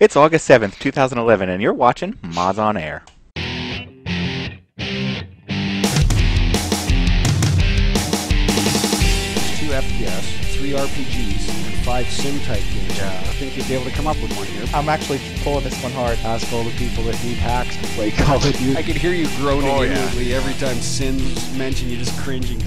It's August 7th, 2011, and you're watching Mods on Air. 2 FPS, 3 RPGs, and 5 sim-type games. Yeah. I think you'd be able to come up with one here. I'm actually pulling this one hard. Ask all the people that need hacks to play Call of Duty. I can hear you groaning inwardly every time Sin's mentioned. You're just cringing.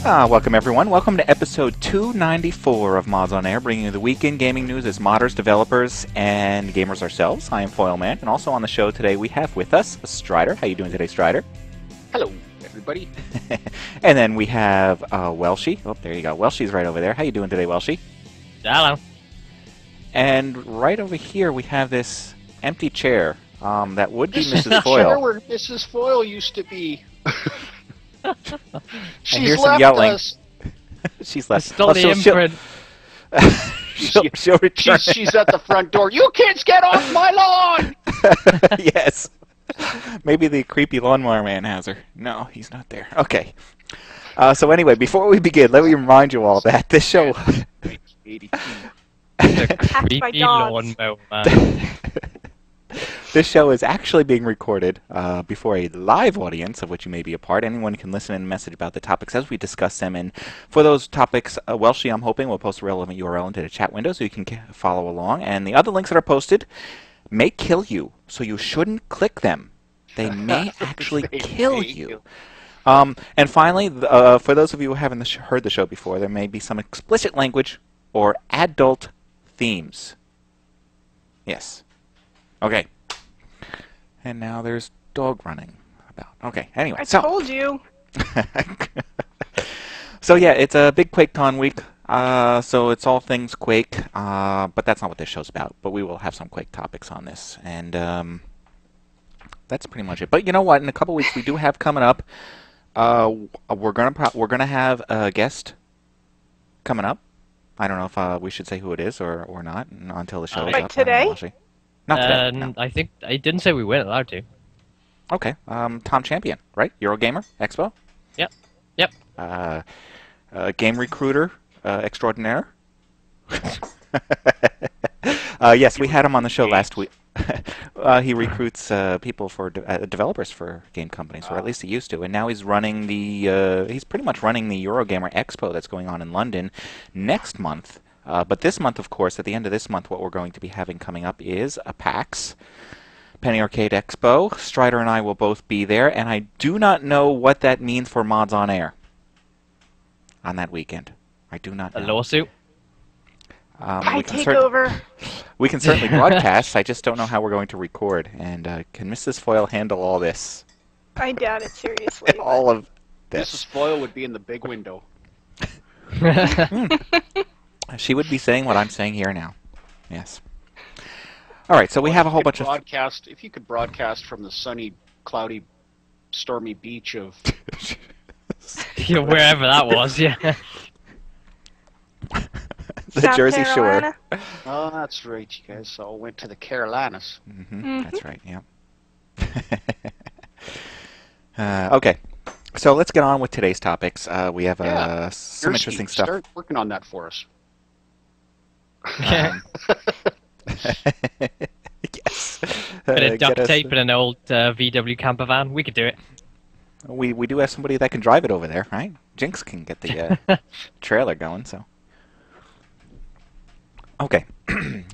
Welcome everyone. Welcome to episode 294 of Mods on Air, bringing you the weekend gaming news as modders, developers, and gamers ourselves. I am foyleman, and also on the show today we have with us Stryder. How you doing today, Stryder? Hello, everybody. And then we have Welshy. Oh, there you go. Welshy's right over there. How you doing today, Welshy? Hello. And right over here we have this empty chair that would be This is Mrs. the Foyle. chair where Mrs. Foyle used to be. She's hear some left yelling. us. She's left. Stole the imprint. She'll return. She's at the front door. You kids get off my lawn! Yes. Maybe the creepy lawnmower man has her. No, he's not there. Okay. So anyway, before we begin, let me remind you all that this show... The creepy lawnmower man. This show is actually being recorded before a live audience, of which you may be a part. Anyone can listen and message about the topics as we discuss them. And for those topics, Welshy, I'm hoping, will post a relevant URL into the chat window so you can follow along. And the other links that are posted may kill you, so you shouldn't click them. They may actually kill you. And finally, for those of you who haven't heard the show before, there may be some explicit language or adult themes. Yes. Okay. And now there's dog running about. Okay, anyway. I told you. So yeah, it's a big QuakeCon week. So it's all things Quake. But that's not what this show's about. But we will have some Quake topics on this. And that's pretty much it. But you know what? In a couple weeks we do have coming up. We're gonna have a guest coming up. I don't know if we should say who it is or not until the show is like up. today? Not today. No. I think I didn't say we weren't allowed to. Okay. Tom Champion, right? Eurogamer Expo. Yep. Game recruiter extraordinaire. Yes, we had him on the show last week. He recruits people for developers for game companies, or at least he used to. And now he's running he's pretty much running the Eurogamer Expo that's going on in London next month. But this month, of course, at the end of this month, what we're going to be having coming up is a PAX, Penny Arcade Expo. Stryder and I will both be there, and I do not know what that means for Mods on Air on that weekend. I do not know. A lawsuit? I take over. We can certainly broadcast. I just don't know how we're going to record. And can Mrs. Foyle handle all this? I doubt it seriously. All of this. Mrs. Foyle would be in the big window. She would be saying what I'm saying here now. Yes. All right, so we have a whole bunch of... If you could broadcast from the sunny, cloudy, stormy beach of... Yeah, wherever that was, yeah. The South Jersey Carolina? Shore. Oh, that's right. You guys all went to the Carolinas. That's right, yeah. Okay, so let's get on with today's topics. We have some interesting stuff. Start working on that for us. Yes. Bit of duct tape and an old VW camper van. We could do it. We do have somebody that can drive it over there, right? Jinx can get the trailer going, so... Okay,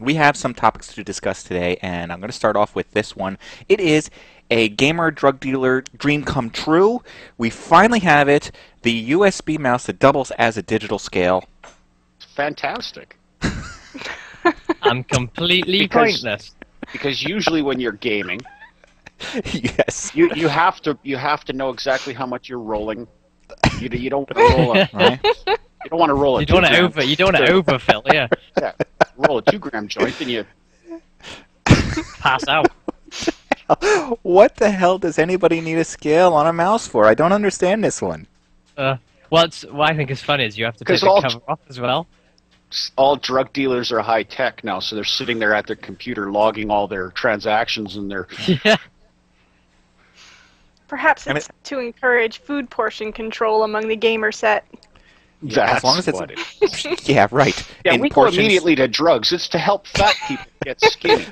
we have some topics to discuss today, and I'm going to start off with this one. It is a gamer drug dealer dream come true. We finally have it, the USB mouse that doubles as a digital scale. It's fantastic. I'm completely pointless. Because usually when you're gaming, Yes. you have to know exactly how much you're rolling. You don't roll a, Right? You don't want to roll a You don't want to overfill, yeah. Yeah, roll a 2-gram joint and you Pass out. What the hell does anybody need a scale on a mouse for? I don't understand this one. Well, what I think is funny is you have to take 'Cause the all- cover off as well. all drug dealers are high tech now, so they're sitting there at their computer logging all their transactions and their Yeah. Perhaps it's to encourage food portion control among the gamer set. That's as long as it's what it yeah, right. Yeah, in we go portions, immediately to drugs. It's to help fat people get skinny.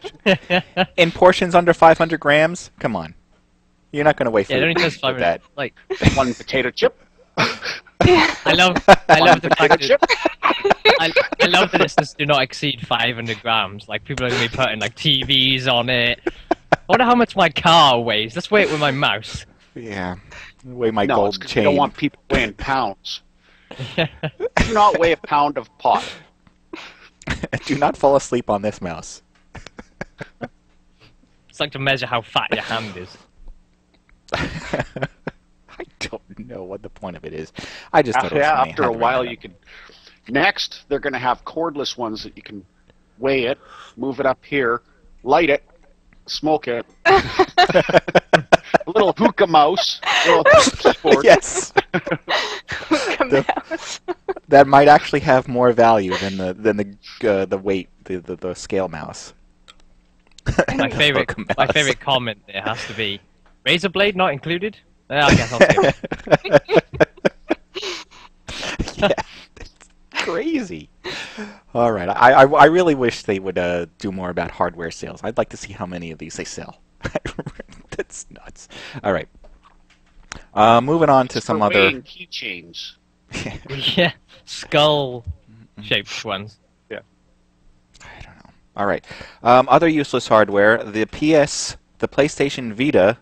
in portions under 500 grams. Come on, you're not going to wait for Yeah, it only does 5 with that. minutes. Like, One potato chip. I love the fact Potato that chip. I love that it says do not exceed 500 grams. Like, people are going to be putting like TVs on it. I wonder how much my car weighs. Let's weigh it with my mouse. Yeah, weigh my No, it's gold 'cause chain. we don't want people weighing pounds. Do not weigh a pound of pot. Do not fall asleep on this mouse. It's like to measure how fat your hand is. I don't know what the point of it is. I just thought it was Yeah, funny. after I a had to while bring you can... Next, they're going to have cordless ones that you can weigh it, move it up here, light it, smoke it. A little hookah mouse, a little keyboard. Yes, Hookah mouse. that might actually have more value than the weight, the scale mouse. My favorite Hookah mouse. comment there has to be razor blade not included. I guess I'll skip it. Yeah, it's crazy. All right, I really wish they would do more about hardware sales. I'd like to see how many of these they sell. That's nuts. All right, moving on to some other keychains. Yeah, skull-shaped ones. I don't know. All right, other useless hardware. The PlayStation Vita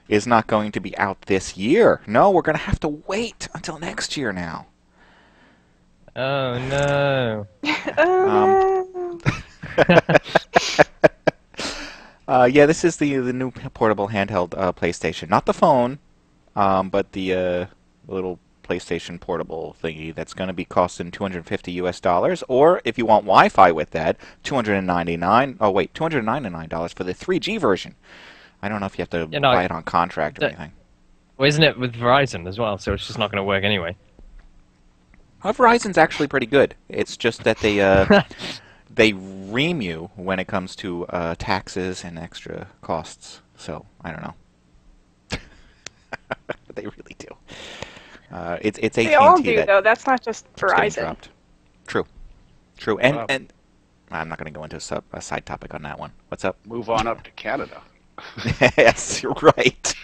is not going to be out this year. No, we're going to have to wait until next year now. Oh no. Yeah, this is the new portable handheld PlayStation, not the phone, but the little PlayStation portable thingy that's going to be costing $250 US, or if you want Wi-Fi with that, $299 for the 3G version. I don't know if you have to buy it on contract or anything. Well, isn't it with Verizon as well? So it's just not going to work anyway. Verizon's actually pretty good. It's just that they they ream you when it comes to taxes and extra costs. So I don't know. But they really do. It's AT&T. They all do, though. That's not just Verizon. True. And I'm not going to go into a side topic on that one. What's up? Move on up to Canada. Yes, you're right.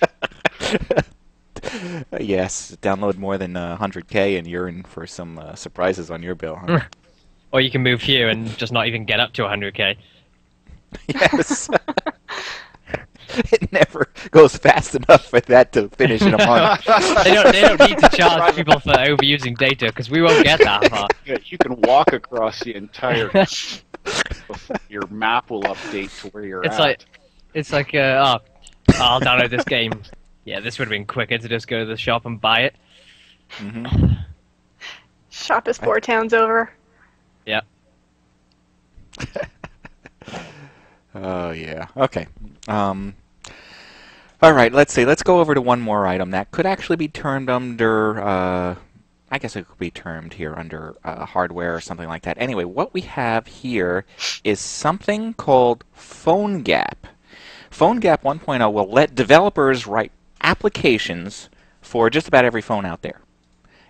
Yes, download more than 100K and you're in for some surprises on your bill. Huh? Or you can move here and just not even get up to 100K. Yes. It never goes fast enough for that to finish in a month. They don't need to charge people for overusing data because we won't get that far. You can walk across the entire... before your map will update to where you're at. It's like, I'll download this game. Yeah, this would have been quicker to just go to the shop and buy it. Mm-hmm. Shop is 4 towns over. Yeah. Oh, yeah. Okay. All right, let's see. Let's go over to one more item that could actually be termed under... I guess it could be termed here under hardware or something like that. Anyway, what we have here is something called PhoneGap. PhoneGap 1.0 will let developers write applications for just about every phone out there.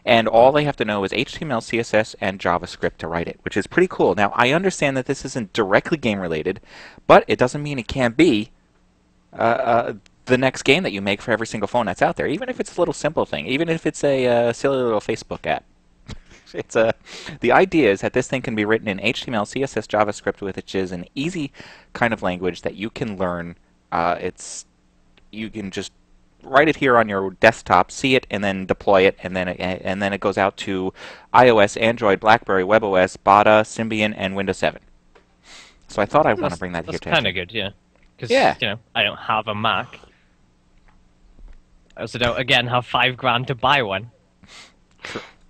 And all they have to know is HTML, CSS, and JavaScript to write it, which is pretty cool. Now, I understand that this isn't directly game-related, but it doesn't mean it can't be the next game that you make for every single phone that's out there, even if it's a little simple thing, even if it's a silly little Facebook app. The idea is that this thing can be written in HTML, CSS, JavaScript, which is an easy kind of language that you can learn. You can just write it here on your desktop, see it, and then deploy it, and then it goes out to iOS, Android, BlackBerry, WebOS, Bada, Symbian, and Windows 7. So I thought I'd want to bring that to your attention. That's kind of good, yeah. Because I don't have a Mac. I also don't, again, have $5,000 to buy one.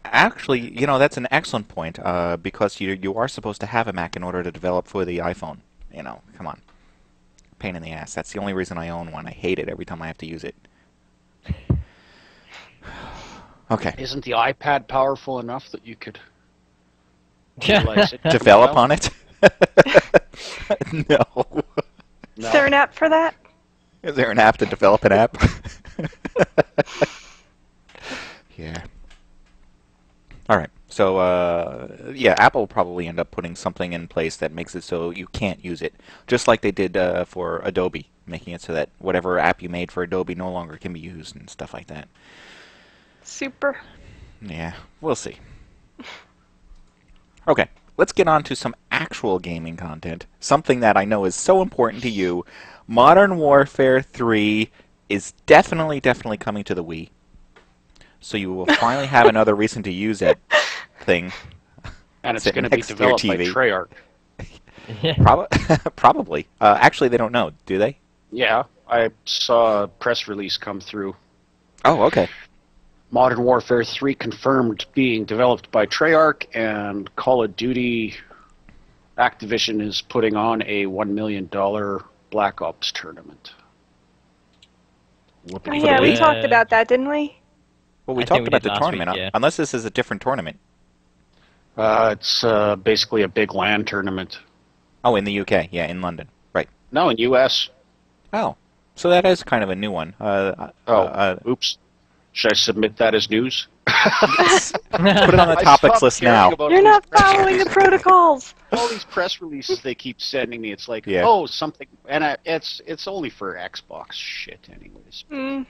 Actually, that's an excellent point, because you are supposed to have a Mac in order to develop for the iPhone. Come on. Pain in the ass. That's the only reason I own one. I hate it every time I have to use it. Okay. Isn't the iPad powerful enough that you could develop on it? No. Is there an app for that? Is there an app to develop an app? Yeah. All right. So, yeah, Apple will probably end up putting something in place that makes it so you can't use it, just like they did for Adobe, making it so that whatever app you made for Adobe no longer can be used and stuff like that. Super. Yeah, we'll see. Okay, let's get on to some actual gaming content, something that I know is so important to you. Modern Warfare 3 is definitely coming to the Wii. So you will finally have another reason to use that thing. And it's going to be developed by Treyarch. Probably. Actually, they don't know, do they? Yeah, I saw a press release come through. Oh, okay. Modern Warfare 3 confirmed being developed by Treyarch, and Call of Duty Activision is putting on a $1 million Black Ops tournament. Oh, yeah, we talked about that, didn't we? Well, we talked about the tournament, week, yeah. Unless this is a different tournament. It's basically a big LAN tournament. Oh, in the UK, yeah, in London, right. No, in US. Oh, so that is kind of a new one. Oops. Should I submit that as news? Put it on the topics list now. You're not following the protocols. All these press releases they keep sending me, it's like, Yeah. oh, something, and it's only for Xbox shit, anyways. Mm.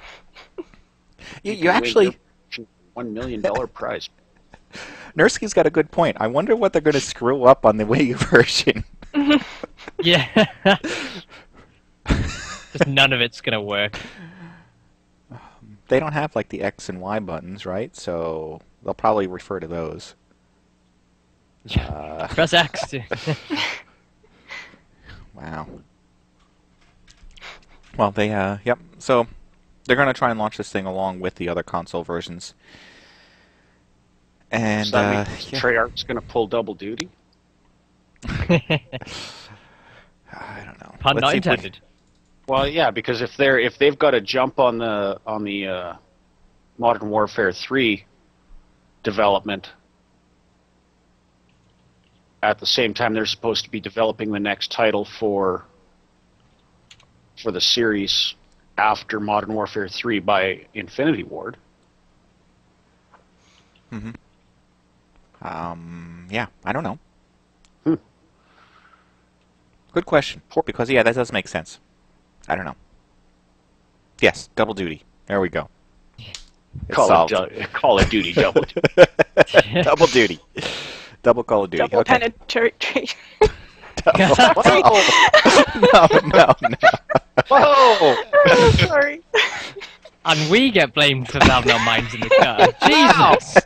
You actually... $1 million prize. Nursky's got a good point. I wonder what they're going to screw up on the Wii U version. Yeah. Just none of it's gonna work. They don't have like the X and Y buttons, right? So they'll probably refer to those. Press X. Wow. Well, they yep. So they're going to try and launch this thing along with the other console versions. And so that means Treyarch's going to pull double duty? I don't know. Pun Let's not see if we- intended. Well, yeah, because if they've got to jump on the Modern Warfare 3 development at the same time they're supposed to be developing the next title for the series after Modern Warfare 3 by Infinity Ward. Mm-hmm. Yeah, I don't know. Good question. Because, yeah, that does make sense. I don't know. Yes, double duty. There we go. It's solved. Call of Duty double duty. Double duty. Double Call of Duty. Double Okay. penetration. No. Whoa! Oh, sorry. And we get blamed for having our minds in the car. Jesus!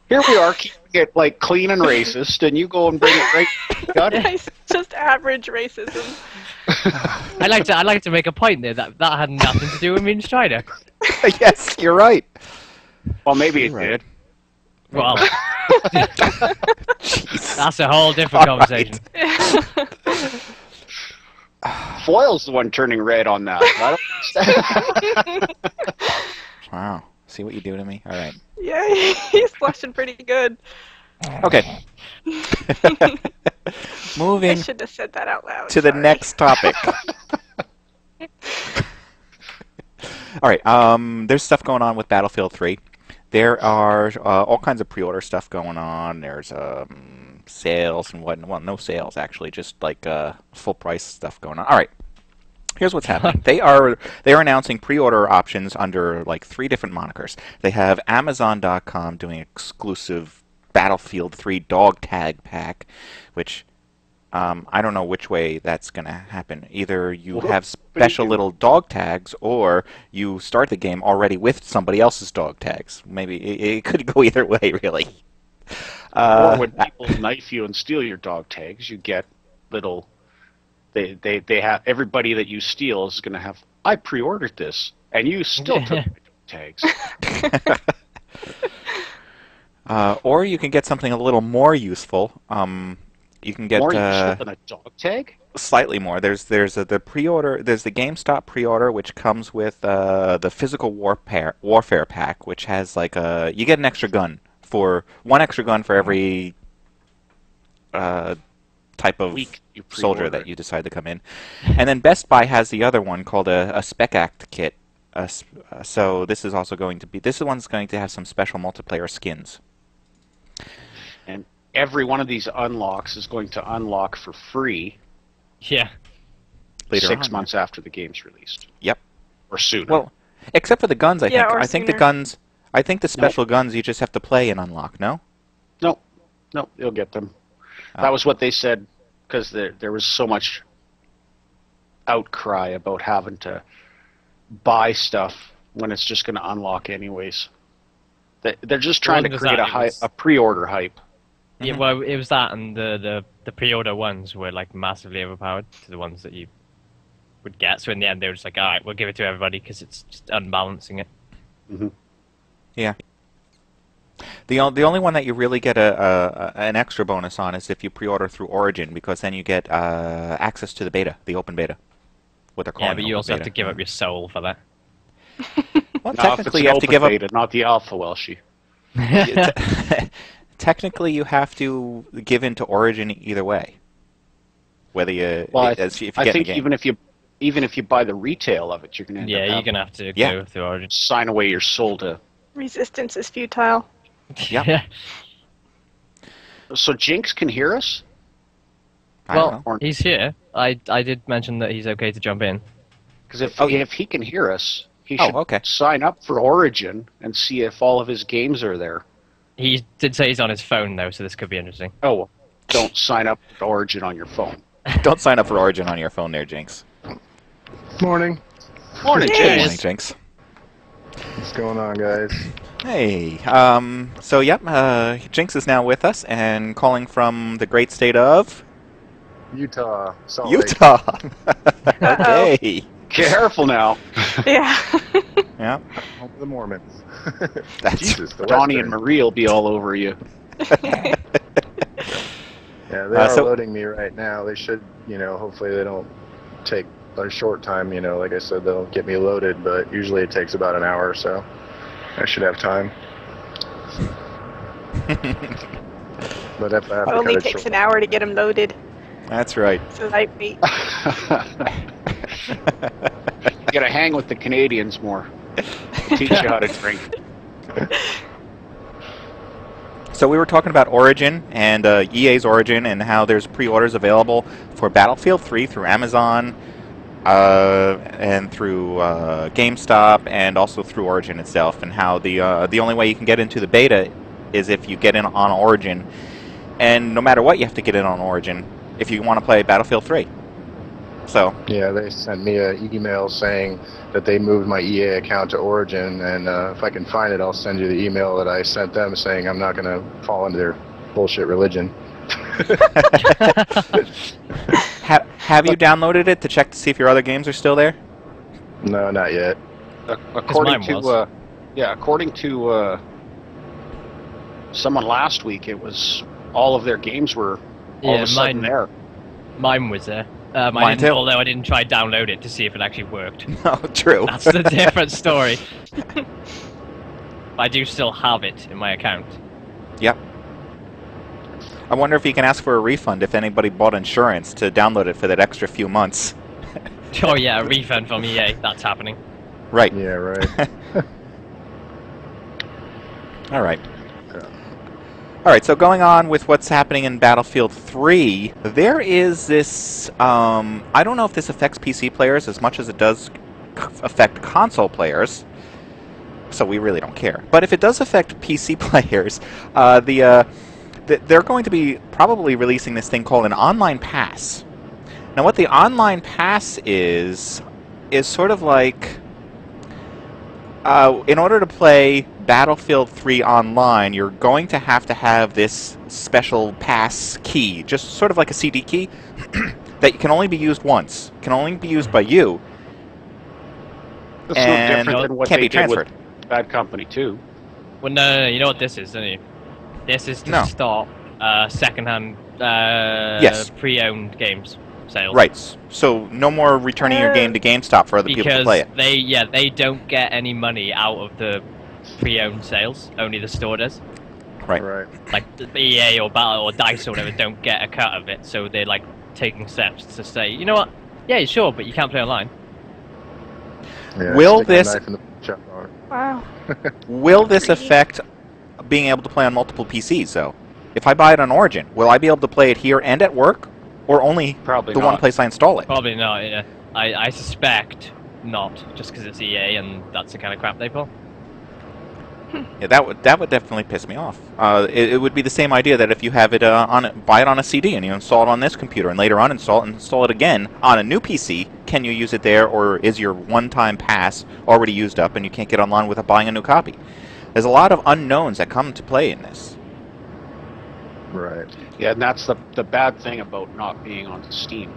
Here we are keeping it like clean and racist, and you go and bring it right. It's just average racism. I like to make a point there that had nothing to do with me and Stryder. Yes, you're right. Well, maybe it Right. did. Well, Jeez. that's a whole different All right. conversation. Foyle's the one turning red on that. I don't understand. Wow. See what you do to me? All right. Yeah, he's blushing pretty good. Okay. I Moving should have said that out loud. to the sorry. next topic. All right. There's stuff going on with Battlefield 3. There are all kinds of pre-order stuff going on. There's sales and whatnot. Well, no sales actually, just like full price stuff going on. All right. Here's what's happening. They are announcing pre-order options under like 3 different monikers. They have Amazon.com doing exclusive Battlefield 3 dog tag pack, which I don't know which way that's going to happen. Either you have special little dog tags, or you start the game already with somebody else's dog tags. Maybe it could go either way, really. Or when people knife you and steal your dog tags, you get little. They have everybody that you steal is going to have. I pre-ordered this, and you still took my tags. Or you can get something a little more useful. You can get More useful than a dog tag. slightly more. There's the pre-order. There's the GameStop pre-order, which comes with the physical warfare pack, which has like you get an extra gun for one extra gun for every type of Week you soldier pre-order. that you decide to come in. And then Best Buy has the other one called a Spec Act kit. So this is also going to be. This one's going to have some special multiplayer skins. And every one of these unlocks is going to unlock for free Yeah. Later 6 on. months after the game's released. Yep. Or sooner. Well, except for the guns, I Yeah, think. or I think the sooner. guns. I think the special guns you just have to play and unlock. No. No, you'll get them. Oh. That was what they said, because there was so much outcry about having to buy stuff when it's just going to unlock anyways. They're just trying to Wasn't create that, a pre-order hype. Yeah, well, it was that, and the pre-order ones were like massively overpowered to the ones that you would get. So in the end, they were just like, all right, we'll give it to everybody because it's just unbalancing it. Mm-hmm. Yeah. The only one that you really get an extra bonus on is if you pre-order through Origin, because then you get access to the beta, the open beta. What they're calling Yeah, but you open also have beta. to give up your soul for that. Well, Now, if it's technically an you have to open give up. beta, not the alpha, Welshy. Technically, you have to give into Origin either way. Whether you, Well, if you I get think in the game. even if you buy the retail of it, you're going to end Yeah, up you're having gonna have to Yeah. go through Origin. to sign away your soul to. Resistance is futile. Yeah. Yeah. So Jinx can hear us. I don't Well, know. he's here. I did mention that he's okay to jump in. Because if Oh, yeah. if he can hear us, he Oh, should okay. sign up for Origin and see if all of his games are there. He did say he's on his phone though, so this could be interesting. Oh, well, don't sign up for Origin on your phone. Don't sign up for Origin on your phone there, Jinx. Morning. Morning, Yay. Good Jinx. morning, Jinx. What's going on, guys? Hey, so yep, Jinx is now with us and calling from the great state of Utah. Salt Lake. Utah. Okay. Careful now. Yeah. Yeah, Home of the Mormons. that's Jesus, the Donnie Western. and Marie will be all over you. Yeah, they are so- loading me right now. They should, hopefully they don't take a short time, like I said, they'll get me loaded, but usually it takes about an hour or so. I should have time. But if I have It to only cut it takes short, an hour to get them loaded. That's right. So I wait. You gotta hang with the Canadians more. They teach you how to drink. So we were talking about Origin and EA's Origin and how there's pre-orders available for Battlefield 3 through Amazon and through GameStop and also through Origin itself, and how the only way you can get into the beta is if you get in on Origin, and no matter what you have to get in on Origin if you want to play Battlefield 3. So yeah, they sent me an email saying that they moved my EA account to Origin, and if I can find it, I'll send you the email that I sent them saying I'm not going to fall into their bullshit religion. have you downloaded it to check to see if your other games are still there? No, not yet. According mine was. according to someone last week, it was all of their games were all of a sudden there. Mine was there. Mine I didn't, too. although I didn't try to download it to see if it actually worked. No, true. That's the different story. I do still have it in my account. Yep. I wonder if you can ask for a refund if anybody bought insurance to download it for that extra few months. Oh yeah, a refund from EA. That's happening. Right. Yeah, right. All right. All right, so going on with what's happening in Battlefield 3, there is this, I don't know if this affects PC players as much as it does affect console players, so we really don't care. But if it does affect PC players, they're going to be probably releasing this thing called an online pass. Now what the online pass is sort of like, in order to play Battlefield 3 online, you're going to have this special pass key, just sort of like a CD key, that can only be used once, can only be used by you, That's no and different than what can't they be transferred. did with Bad Company 2. Well, no, you know what this is, don't you? This is to No. stop secondhand, Yes. pre-owned games sales. Right, so no more returning your game to GameStop for other people to Because play it. they don't get any money out of the pre-owned sales. Only the store does. Right. Right. Like the EA or Battle or Dice or whatever don't get a cut of it, so they're like taking steps to say, you know what? Yeah, sure, but you can't play online. Yeah, Will stick a this- knife in the chop on it. Wow. Will this Greedy. affect being able to play on multiple PCs, though? If I buy it on Origin, will I be able to play it here and at work, or only Probably the not. one place I install it? Probably not. Yeah, I suspect not, just because it's EA and that's the kind of crap they pull. Yeah, that would definitely piss me off. It would be the same idea that if you have it buy it on a CD and you install it on this computer, and later on install it again on a new PC. Can you use it there, or is your one-time pass already used up and you can't get online without buying a new copy? There's a lot of unknowns that come into play in this. Right. Yeah, and that's the bad thing about not being on Steam.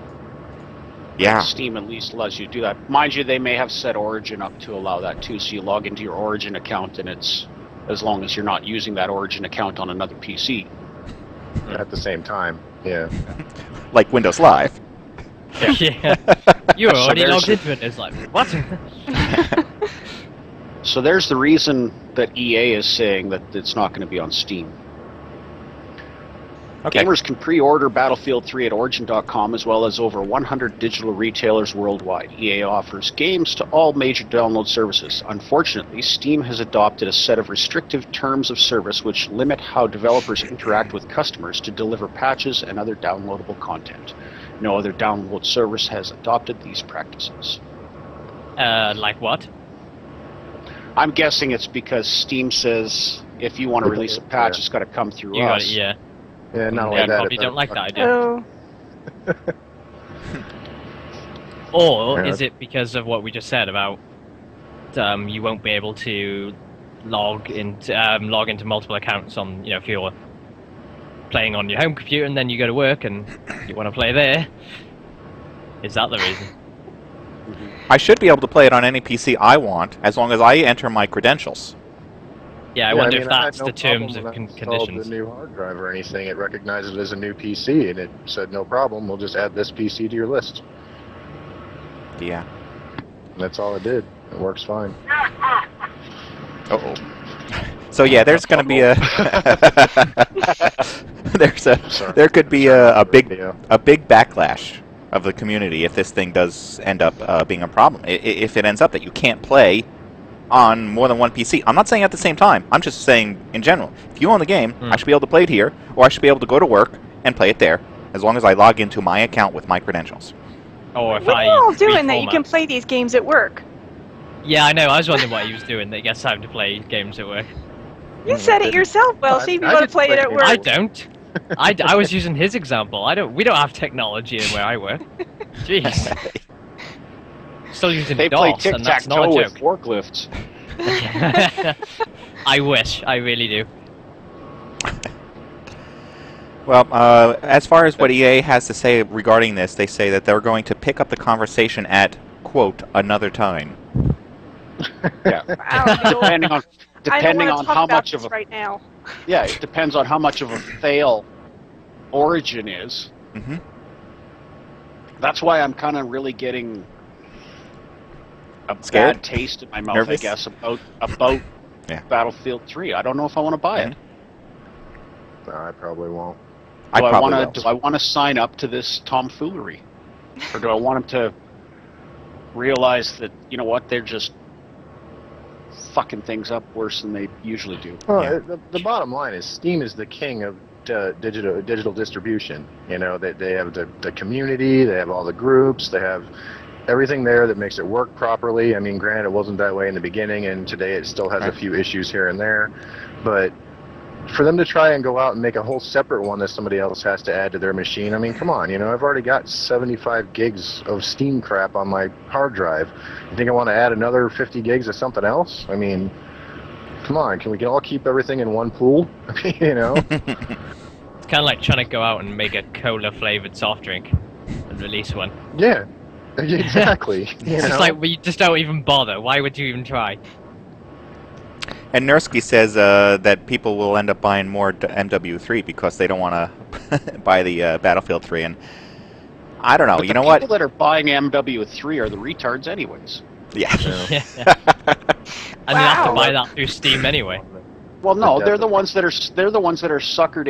Yeah. Steam at least allows you to do that. Mind you, they may have set Origin up to allow that too, so you log into your Origin account and it's as long as you're not using that Origin account on another PC. At the same time, yeah. Like Windows Live. Yeah. You were already there's- logged into it. It's like, what? So there's the reason that EA is saying that it's not going to be on Steam. Okay. Gamers can pre-order Battlefield 3 at Origin.com as well as over 100 digital retailers worldwide. EA offers games to all major download services. Unfortunately, Steam has adopted a set of restrictive terms of service which limit how developers interact with customers to deliver patches and other downloadable content. No other download service has adopted these practices. Like what? I'm guessing it's because Steam says if you want to release a patch, it's got to come through You got us. it, yeah. Yeah, not only Yeah, that. probably it- don't like that idea. Oh, Or Yeah. is it because of what we just said about you won't be able to log into multiple accounts on, if you're playing on your home computer and then you go to work and you want to play there? Is that the reason? I should be able to play it on any PC I want, as long as I enter my credentials. Yeah, I wonder if I had that's no the terms problem of when I installed conditions. the new hard drive or anything. It recognized it as a new PC, and it said, no problem, we'll just add this PC to your list. Yeah. And that's all it did. It works fine. Uh-oh. So yeah, there's going to be a there could be a big backlash of the community if this thing does end up being a problem. If it ends up that you can't play on more than one PC. I'm not saying at the same time. I'm just saying in general. If you own the game, I should be able to play it here, or I should be able to go to work and play it there, as long as I log into my account with my credentials. Or if what are I you all doing that you reformat. can play these games at work? Yeah, I know. I was wondering what he was doing that he gets time to play games at work. You said it yourself, Welshy. If you I want to just play it played at games. work. I don't. I was using his example. We don't have technology in where I work. Jeez. Still using They play DOS, and that's not tic-tac-toe a with joke. forklifts. I wish. I really do. Well, as far as what EA has to say regarding this, they say that they're going to pick up the conversation at, quote, another time. Yeah. I don't know. Depending on I don't want to talk how about much this of a right now. yeah, it depends on how much of a fail Origin is. Mm-hmm. That's why I'm kind of really getting a Scared? bad taste in my mouth, Nervous? I guess, about Yeah. Battlefield 3. I don't know if I want to buy it. No, I probably won't. I Do I probably want will. to? Do I want to sign up to this tomfoolery, or do I want them to realize that they're just fucking things up worse than they usually do? Well, Yeah. the bottom line is Steam is the king of digital distribution. They have the community, they have all the groups, they have everything there that makes it work properly. I mean, granted, it wasn't that way in the beginning, and today it still has a few issues here and there, but for them to try and go out and make a whole separate one that somebody else has to add to their machine, I mean, come on, I've already got 75 gigs of Steam crap on my hard drive. You think I want to add another 50 gigs of something else? I mean, come on, can we all keep everything in one pool? It's kind of like trying to go out and make a cola-flavored soft drink and release one. Yeah, exactly. It's just like, we just don't even bother. Why would you even try? And Nursky says that people will end up buying more MW3 because they don't want to buy the Battlefield 3. And I don't know. But You the know what? people that are buying MW3 are the retards, anyways. Yeah. Yeah. And you have to Wow. buy that through Steam anyway. Well, no, But they're the ones that are suckered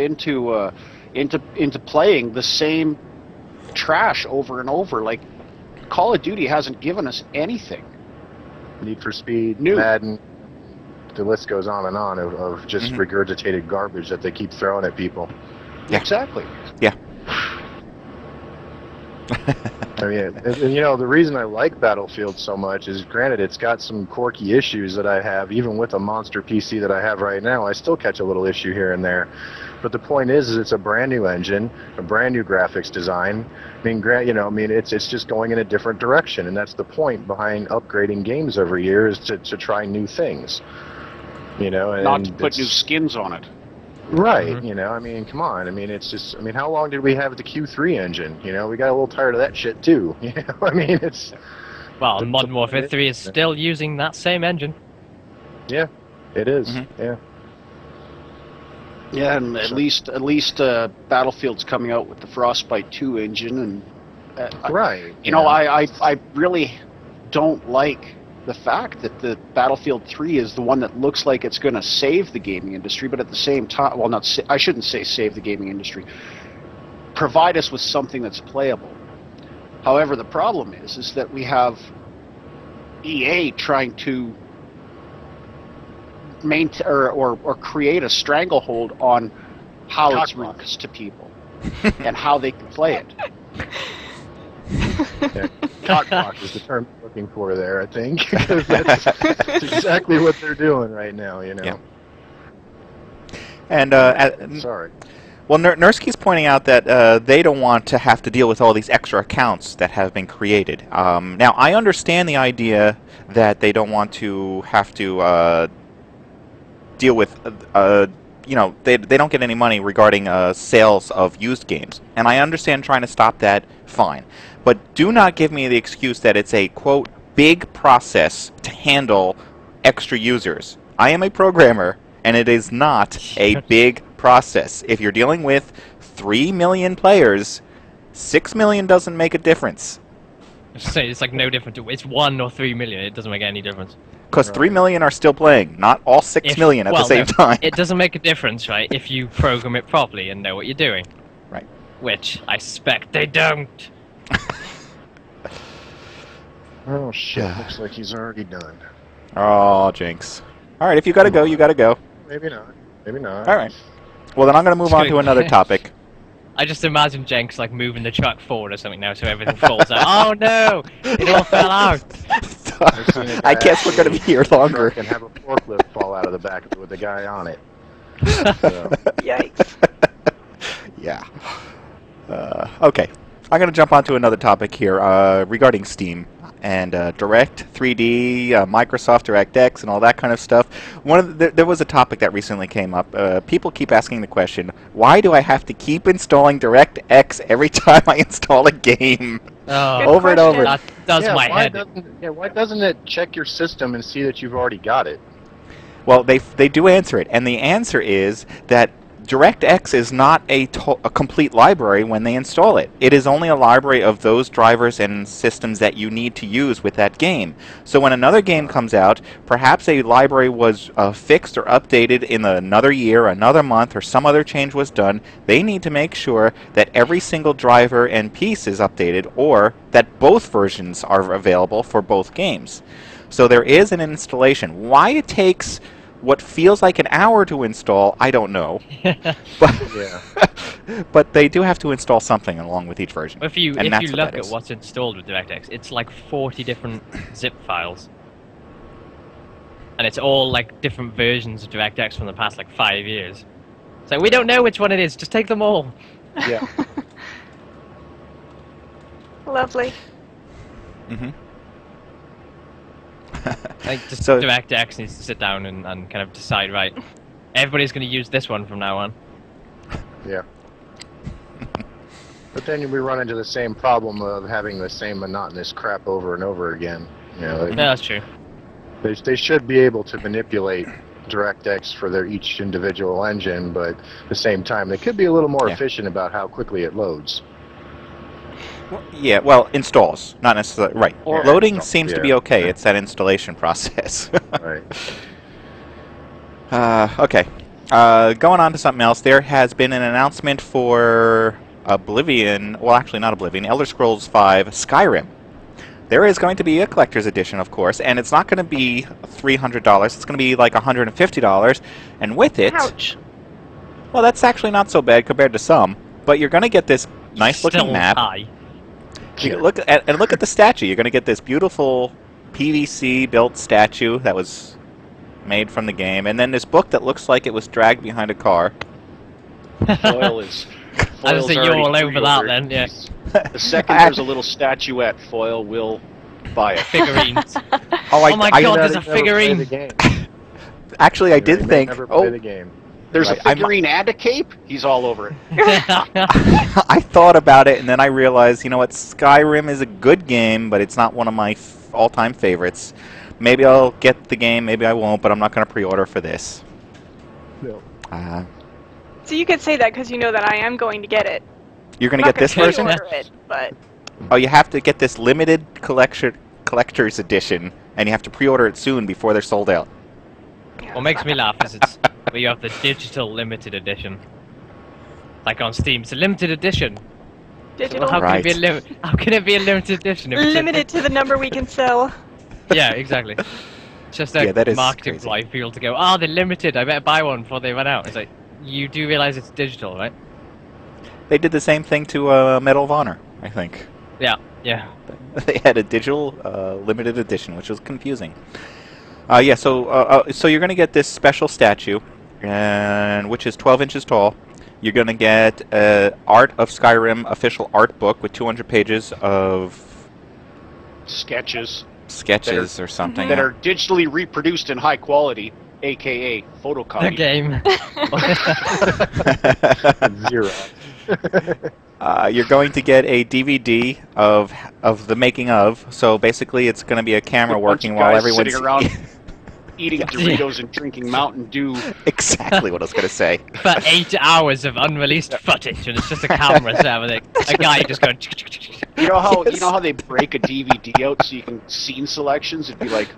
into playing the same trash over and over. Like Call of Duty hasn't given us anything. Need for Speed, New. Madden. the list goes on and on of just regurgitated garbage that they keep throwing at people. Yeah. Exactly. Yeah. I mean, and, you know, the reason I like Battlefield so much is, granted, it's got some quirky issues that I have, even with a monster PC that I have right now. I still catch a little issue here and there. But the point is it's a brand new engine, a brand new graphics design. I mean, it's just going in a different direction, and that's the point behind upgrading games every year, is to try new things. You know, and Not to put new skins on it. Right, you know, I mean, come on. I mean, it's just, I mean, how long did we have the Q3 engine? You know, we got a little tired of that shit too. You know, I mean, it's... Well, Modern Warfare 3 is still using that same engine. Yeah, it is. Yeah. Yeah, and at least Battlefield's coming out with the Frostbite 2 engine, and right. You know, I really don't like the fact that the Battlefield 3 is the one that looks like it's going to save the gaming industry, but at the same time, well, I shouldn't say save the gaming industry, provide us with something that's playable. However, the problem is that we have EA trying to maintain or create a stranglehold on how it's released to people and how they can play it. Yeah. Cockblock is the term I'm looking for there, I think. Because that's exactly what they're doing right now, you know. Yeah. And sorry. Well, Nursky's pointing out that they don't want to have to deal with all these extra accounts that have been created. Now, I understand the idea that they don't want to have to deal with, you know, they don't get any money regarding sales of used games. And I understand trying to stop that, fine. But do not give me the excuse that it's a, quote, big process to handle extra users. I am a programmer, and it is not a big process. If you're dealing with 3 million players, 6 million doesn't make a difference. It's like no different. It's 1 or 3 million. It doesn't make any difference. Because 3 million are still playing, not all 6 million at the same time. It doesn't make a difference, right, if you program it properly and know what you're doing. Right. Which I suspect they don't. Oh, shit. Looks like he's already done. Oh, Jinx. All right, if you gotta go, you gotta go. Maybe not. Maybe not. All right. Well, then I'm gonna move on to another topic. I just imagine Jynx like moving the truck forward or something now, so everything falls out. Oh no! It all fell out. I guess we're gonna be here longer. And have a forklift fall out of the back with the guy on it. So. Yikes. Yeah. Okay. I'm going to jump onto another topic here regarding Steam and Direct, 3D, Microsoft DirectX, and all that kind of stuff. There was a topic that recently came up. People keep asking the question, why do I have to keep installing DirectX every time I install a game? Oh, over and over. That does my head. Why doesn't it check your system and see that you've already got it? Well, they do answer it, and the answer is that DirectX is not a complete library when they install it. It is only a library of those drivers and systems that you need to use with that game. So when another game comes out, perhaps a library was fixed or updated in another year, another month, or some other change was done, they need to make sure that every single driver and piece is updated, or that both versions are available for both games. So there is an installation. Why it takes what feels like an hour to install, I don't know. But they do have to install something along with each version. If you look at what's installed with DirectX, it's like 40 different zip files. And it's all like different versions of DirectX from the past like 5 years. So we don't know which one it is, just take them all. Yeah. Lovely. Mm-hmm. Like, just so DirectX needs to sit down and kind of decide, right, everybody's going to use this one from now on. Yeah. But then we run into the same problem of having the same monotonous crap over and over again. You know, no, that's true. They should be able to manipulate DirectX for their each individual engine, but at the same time, they could be a little more efficient about how quickly it loads. Yeah, well, installs, not necessarily. Right. Or loading seems to be okay. It's that installation process. Right. Okay. Going on to something else, there has been an announcement for Oblivion, well, actually not Oblivion, Elder Scrolls V Skyrim. there is going to be a collector's edition, of course, and it's not going to be $300. It's going to be like $150, and with it, Ouch. well, that's actually not so bad compared to some. But you're going to get this nice-looking Still map. high. Look at the statue. You're going to get this beautiful PVC-built statue that was made from the game, and then this book that looks like it was dragged behind a car. Foil is. I was Foil's saying you're all already over that pre-ordered. then, yeah. The second there's a little statuette, Foil will buy it. Figurines. Oh, my I God, there's a Never play figurine. the game. actually, I They did may think. never play the Oh, game. There's Right, a figurine and a cape. He's all over it. I thought about it, and then I realized, you know what? Skyrim is a good game, but it's not one of my all-time favorites. Maybe I'll get the game, maybe I won't, but I'm not going to pre-order for this. No. So you could say that because you know that I am going to get it. You're going to I'm get not this gonna version? pre-order it, but Oh, you have to get this limited collector's edition, and you have to pre-order it soon before they're sold out. yeah, What makes me laugh is it's where you have the digital limited edition. Like on Steam, it's a limited edition. digital How can it be a Right. How can it be a limited edition? If it's limited to the number we can sell. Yeah, exactly. It's just a Yeah, that is marketing crazy. ploy for people to go, oh, they're limited, I better buy one before they run out. It's like, you do realize it's digital, right? They did the same thing to Medal of Honor, I think. Yeah, yeah. They had a digital limited edition, which was confusing. Yeah, so you're going to get this special statue, and which is 12 inches tall. You're going to get Art of Skyrim official art book with 200 pages of Sketches sketches or something. that are digitally reproduced in high quality, aka The photocopy. game. Zero. You're going to get a DVD of the making of. So basically, it's going to be a camera A bunch working of while guys everyone's sitting around eating Doritos and drinking Mountain Dew. exactly what I was going to say. For 8 hours of unreleased footage, and it's just a camera set with a guy just going. You know how Yes. you know how they break a DVD out so you can scene selections? It'd be like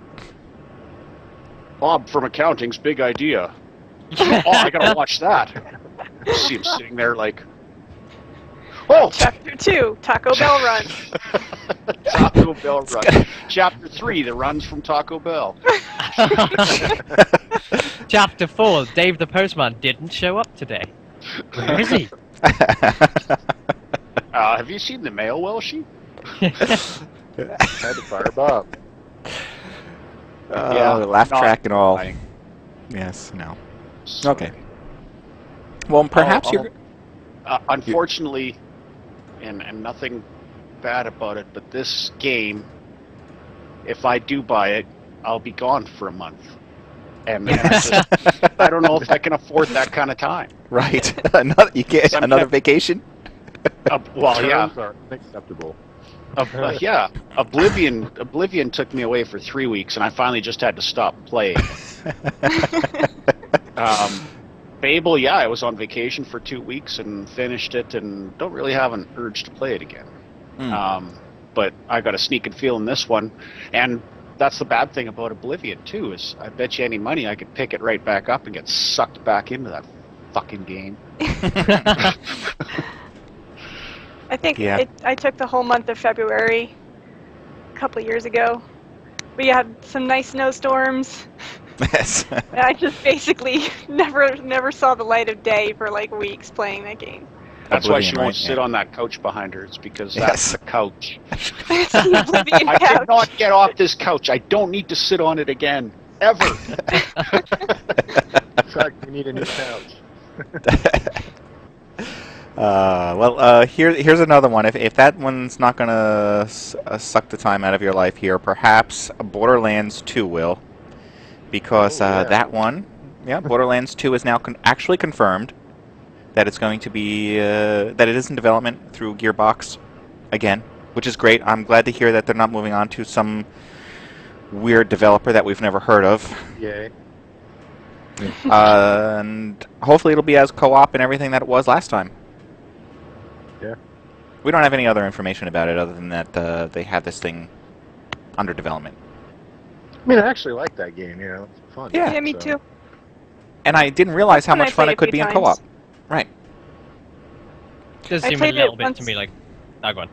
Bob from accounting's big idea. Oh, I gotta watch that. You see him sitting there like, oh, Chapter 2, Taco Bell Run. Taco Bell run. Chapter 3, the runs from Taco Bell. Chapter 4, Dave the Postman didn't show up today. Where is he? Have you seen the mail, Welshy? Had to fire Bob. Laugh not track and all. lying. Yes, no. So, Okay. Well, perhaps you're. unfortunately, and nothing bad about it, but this game, if I do buy it, I'll be gone for a month. And I don't know if I can afford that kind of time. Right. You get Some another kind- vacation? Well, yeah. Terms are unacceptable. Yeah. Oblivion took me away for 3 weeks, and I finally just had to stop playing. Fable, yeah, I was on vacation for 2 weeks and finished it, and don't really have an urge to play it again. But I got a sneaking feeling this one, and that's the bad thing about Oblivion too. Is I bet you any money I could pick it right back up and get sucked back into that fucking game. I think Yeah. I took the whole month of February a couple of years ago. We had some nice snowstorms. Yes. And I just basically never saw the light of day for like weeks playing that game. That's why Oblivion, she won't right? sit Yeah. on that couch behind her. It's because Yes. that's the couch. It's the Oblivion I couch. cannot get off this couch. I don't need to sit on it again. Ever. In fact, we need a new couch. Here's another one. If that one's not gonna suck the time out of your life here, perhaps Borderlands 2 will, because yeah. that one, Borderlands 2 is now actually confirmed that it's going to be that it is in development through Gearbox again, which is great. I'm glad to hear that they're not moving on to some weird developer that we've never heard of. Yay. And hopefully it'll be as co-op and everything that it was last time. Yeah. We don't have any other information about it other than that they have this thing under development. I mean, I actually like that game. You know, it's fun. Yeah. Yeah, me So, too. And I didn't realize how And I much fun played it could a be few in co-op. times. Right. Does I seem a played it little bit once. to me like. Oh, go on.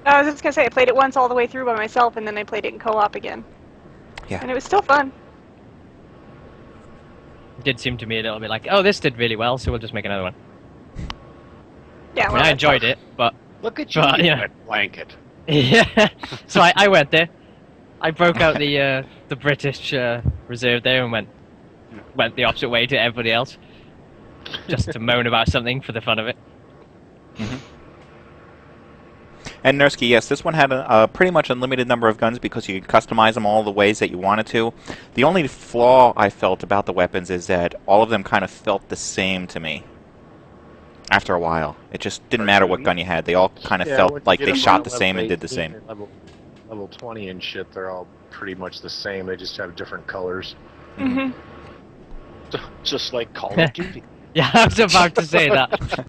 I was just gonna say I played it once all the way through by myself, and then I played it in co-op again. Yeah. And it was still fun. It did seem to me a little bit like, oh, this did really well, so we'll just make another one. Yeah, I mean, well, I enjoyed it, but Look at you, But, you yeah. wet blanket. yeah. So I went there. I broke out the British reserve there and went the opposite way to everybody else, just to moan about something for the fun of it. Mm-hmm. And Nursky, yes, this one had a pretty much unlimited number of guns because you could customize them all the ways that you wanted to. The only flaw I felt about the weapons is that all of them kind of felt the same to me. After a while, it just didn't matter what gun you had. They all kind of Yeah, felt once like you they get them shot on the same level and did the 18 same. and level 20 and shit, they're all pretty much the same. They just have different colors. Mm-hmm. Just like Call of Duty. Yeah, I was about to say that.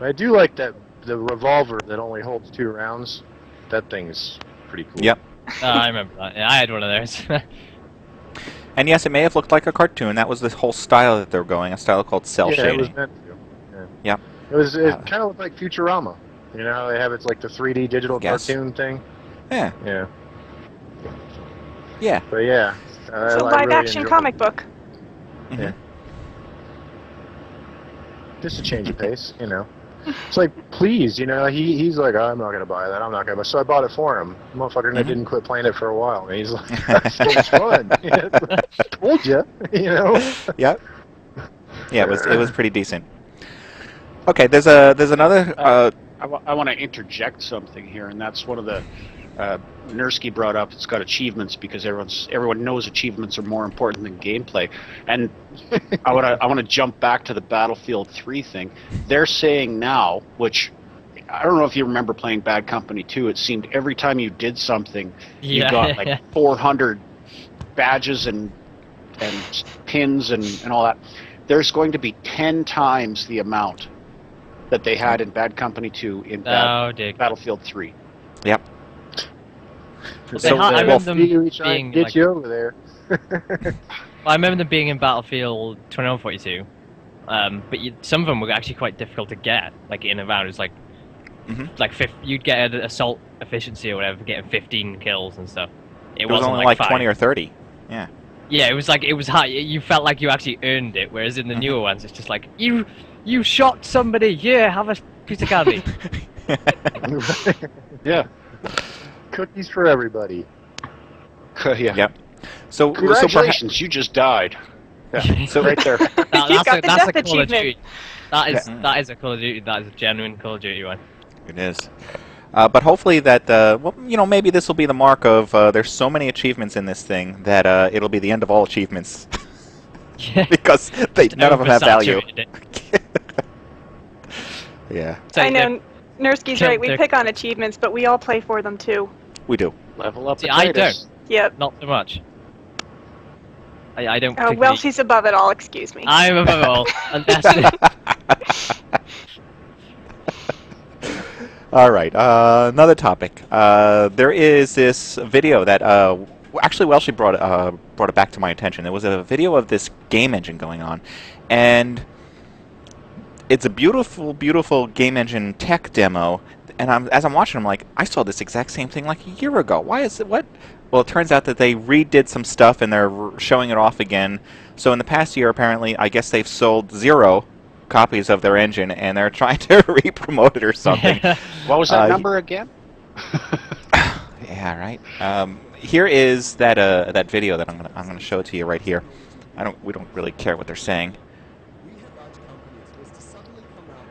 I do like the revolver that only holds 2 rounds. That thing's pretty cool. Yep. I remember that. Yeah, I had one of those. And yes, it may have looked like a cartoon. That was the whole style that they were going, a style called cell Yeah, shading. it was meant to. Yeah. Yep. It kind of looked like Futurama. You know how they have it's like the 3D digital Yes. cartoon thing? Yeah. Yeah. Yeah. But yeah. It's a I live really action enjoyed comic it. book. Mhm. Yeah. Just a change of pace, you know. It's like, please, you know, he's like, oh, I'm not going to buy that, I'm not going to buy it. So I bought it for him. Motherfucker Mhm. didn't quit playing it for a while. And he's like, it's fun. Told you, you know. Yep. Yeah, it was pretty decent. Okay, there's another. I want to interject something here, and that's one of the Nursky brought up. It's got achievements because everyone knows achievements are more important than gameplay. And I want to jump back to the Battlefield 3 thing. They're saying now, which I don't know if you remember playing Bad Company 2. It seemed every time you did something, you Yeah. got like 400 badges and pins and all that. There's going to be 10 times the amount that they had in Bad Company 2 in Oh, dear. Battlefield 3. Yep. So, I remember them Each night being get like, you over there. I remember them being in Battlefield 2142, but some of them were actually quite difficult to get. Like in and around, it was like, Mhm. you'd get an assault efficiency or whatever for getting 15 kills and stuff. It was wasn't only like 5. 20 or 30. Yeah. Yeah, it was high. You felt like you actually earned it, whereas in the newer ones, it's just like you shot somebody. Yeah, have a piece of candy. Yeah. Cookies for everybody. Yeah. Yep. So Congratulations, you just died. Yeah, So- right there. That's got a the Call death of achievement. Duty. That is Yeah. that is a Call of Duty. That is a genuine Call of Duty one. It is. But hopefully that, well, you know, maybe this will be the mark of there's so many achievements in this thing that it'll be the end of all achievements Yeah. because none of them have value. Oversaturated it. Yeah, So I know Nursky's Kill right. We their- pick on achievements, but we all play for them too. we do. Level up. See, I Titus. Yep. Not so much. I don't. Oh, particularly- Welshy's above it all. Excuse me. I'm above all. Unless All right, another topic. There is this video that actually Welshy brought it back to my attention. There was a video of this game engine going on, and it's a beautiful, beautiful game engine tech demo. And as I'm watching, I'm like, I saw this exact same thing like a year ago. Why is it? What? Well, it turns out that they redid some stuff and they're showing it off again. So in the past year, apparently, I guess they've sold 0 copies of their engine, and they're trying to re-promote it or something. What was that number again? Yeah, right. Here is that video that I'm gonna show it to you right here. We don't really care what they're saying.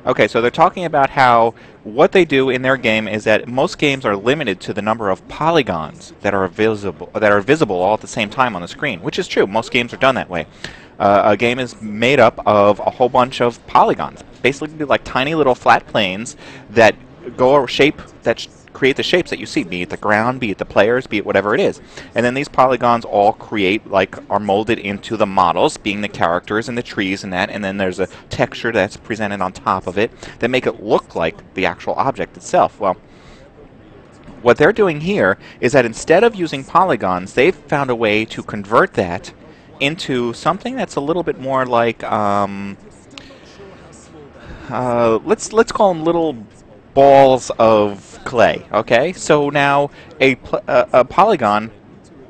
Okay, so they're talking about how what they do in their game is that most games are limited to the number of polygons that are visible all at the same time on the screen, which is true. Most games are done that way. A game is made up of a whole bunch of polygons, basically like tiny little flat planes that create the shapes that you see, be it the ground, be it the players, be it whatever it is. And then these polygons all are molded into the models, being the characters and the trees and that, and then there's a texture that's presented on top of it that make it look like the actual object itself. Well, what they're doing here is that instead of using polygons, they've found a way to convert that into something that's a little bit more like, let's call them little balls of clay. Okay, so now a polygon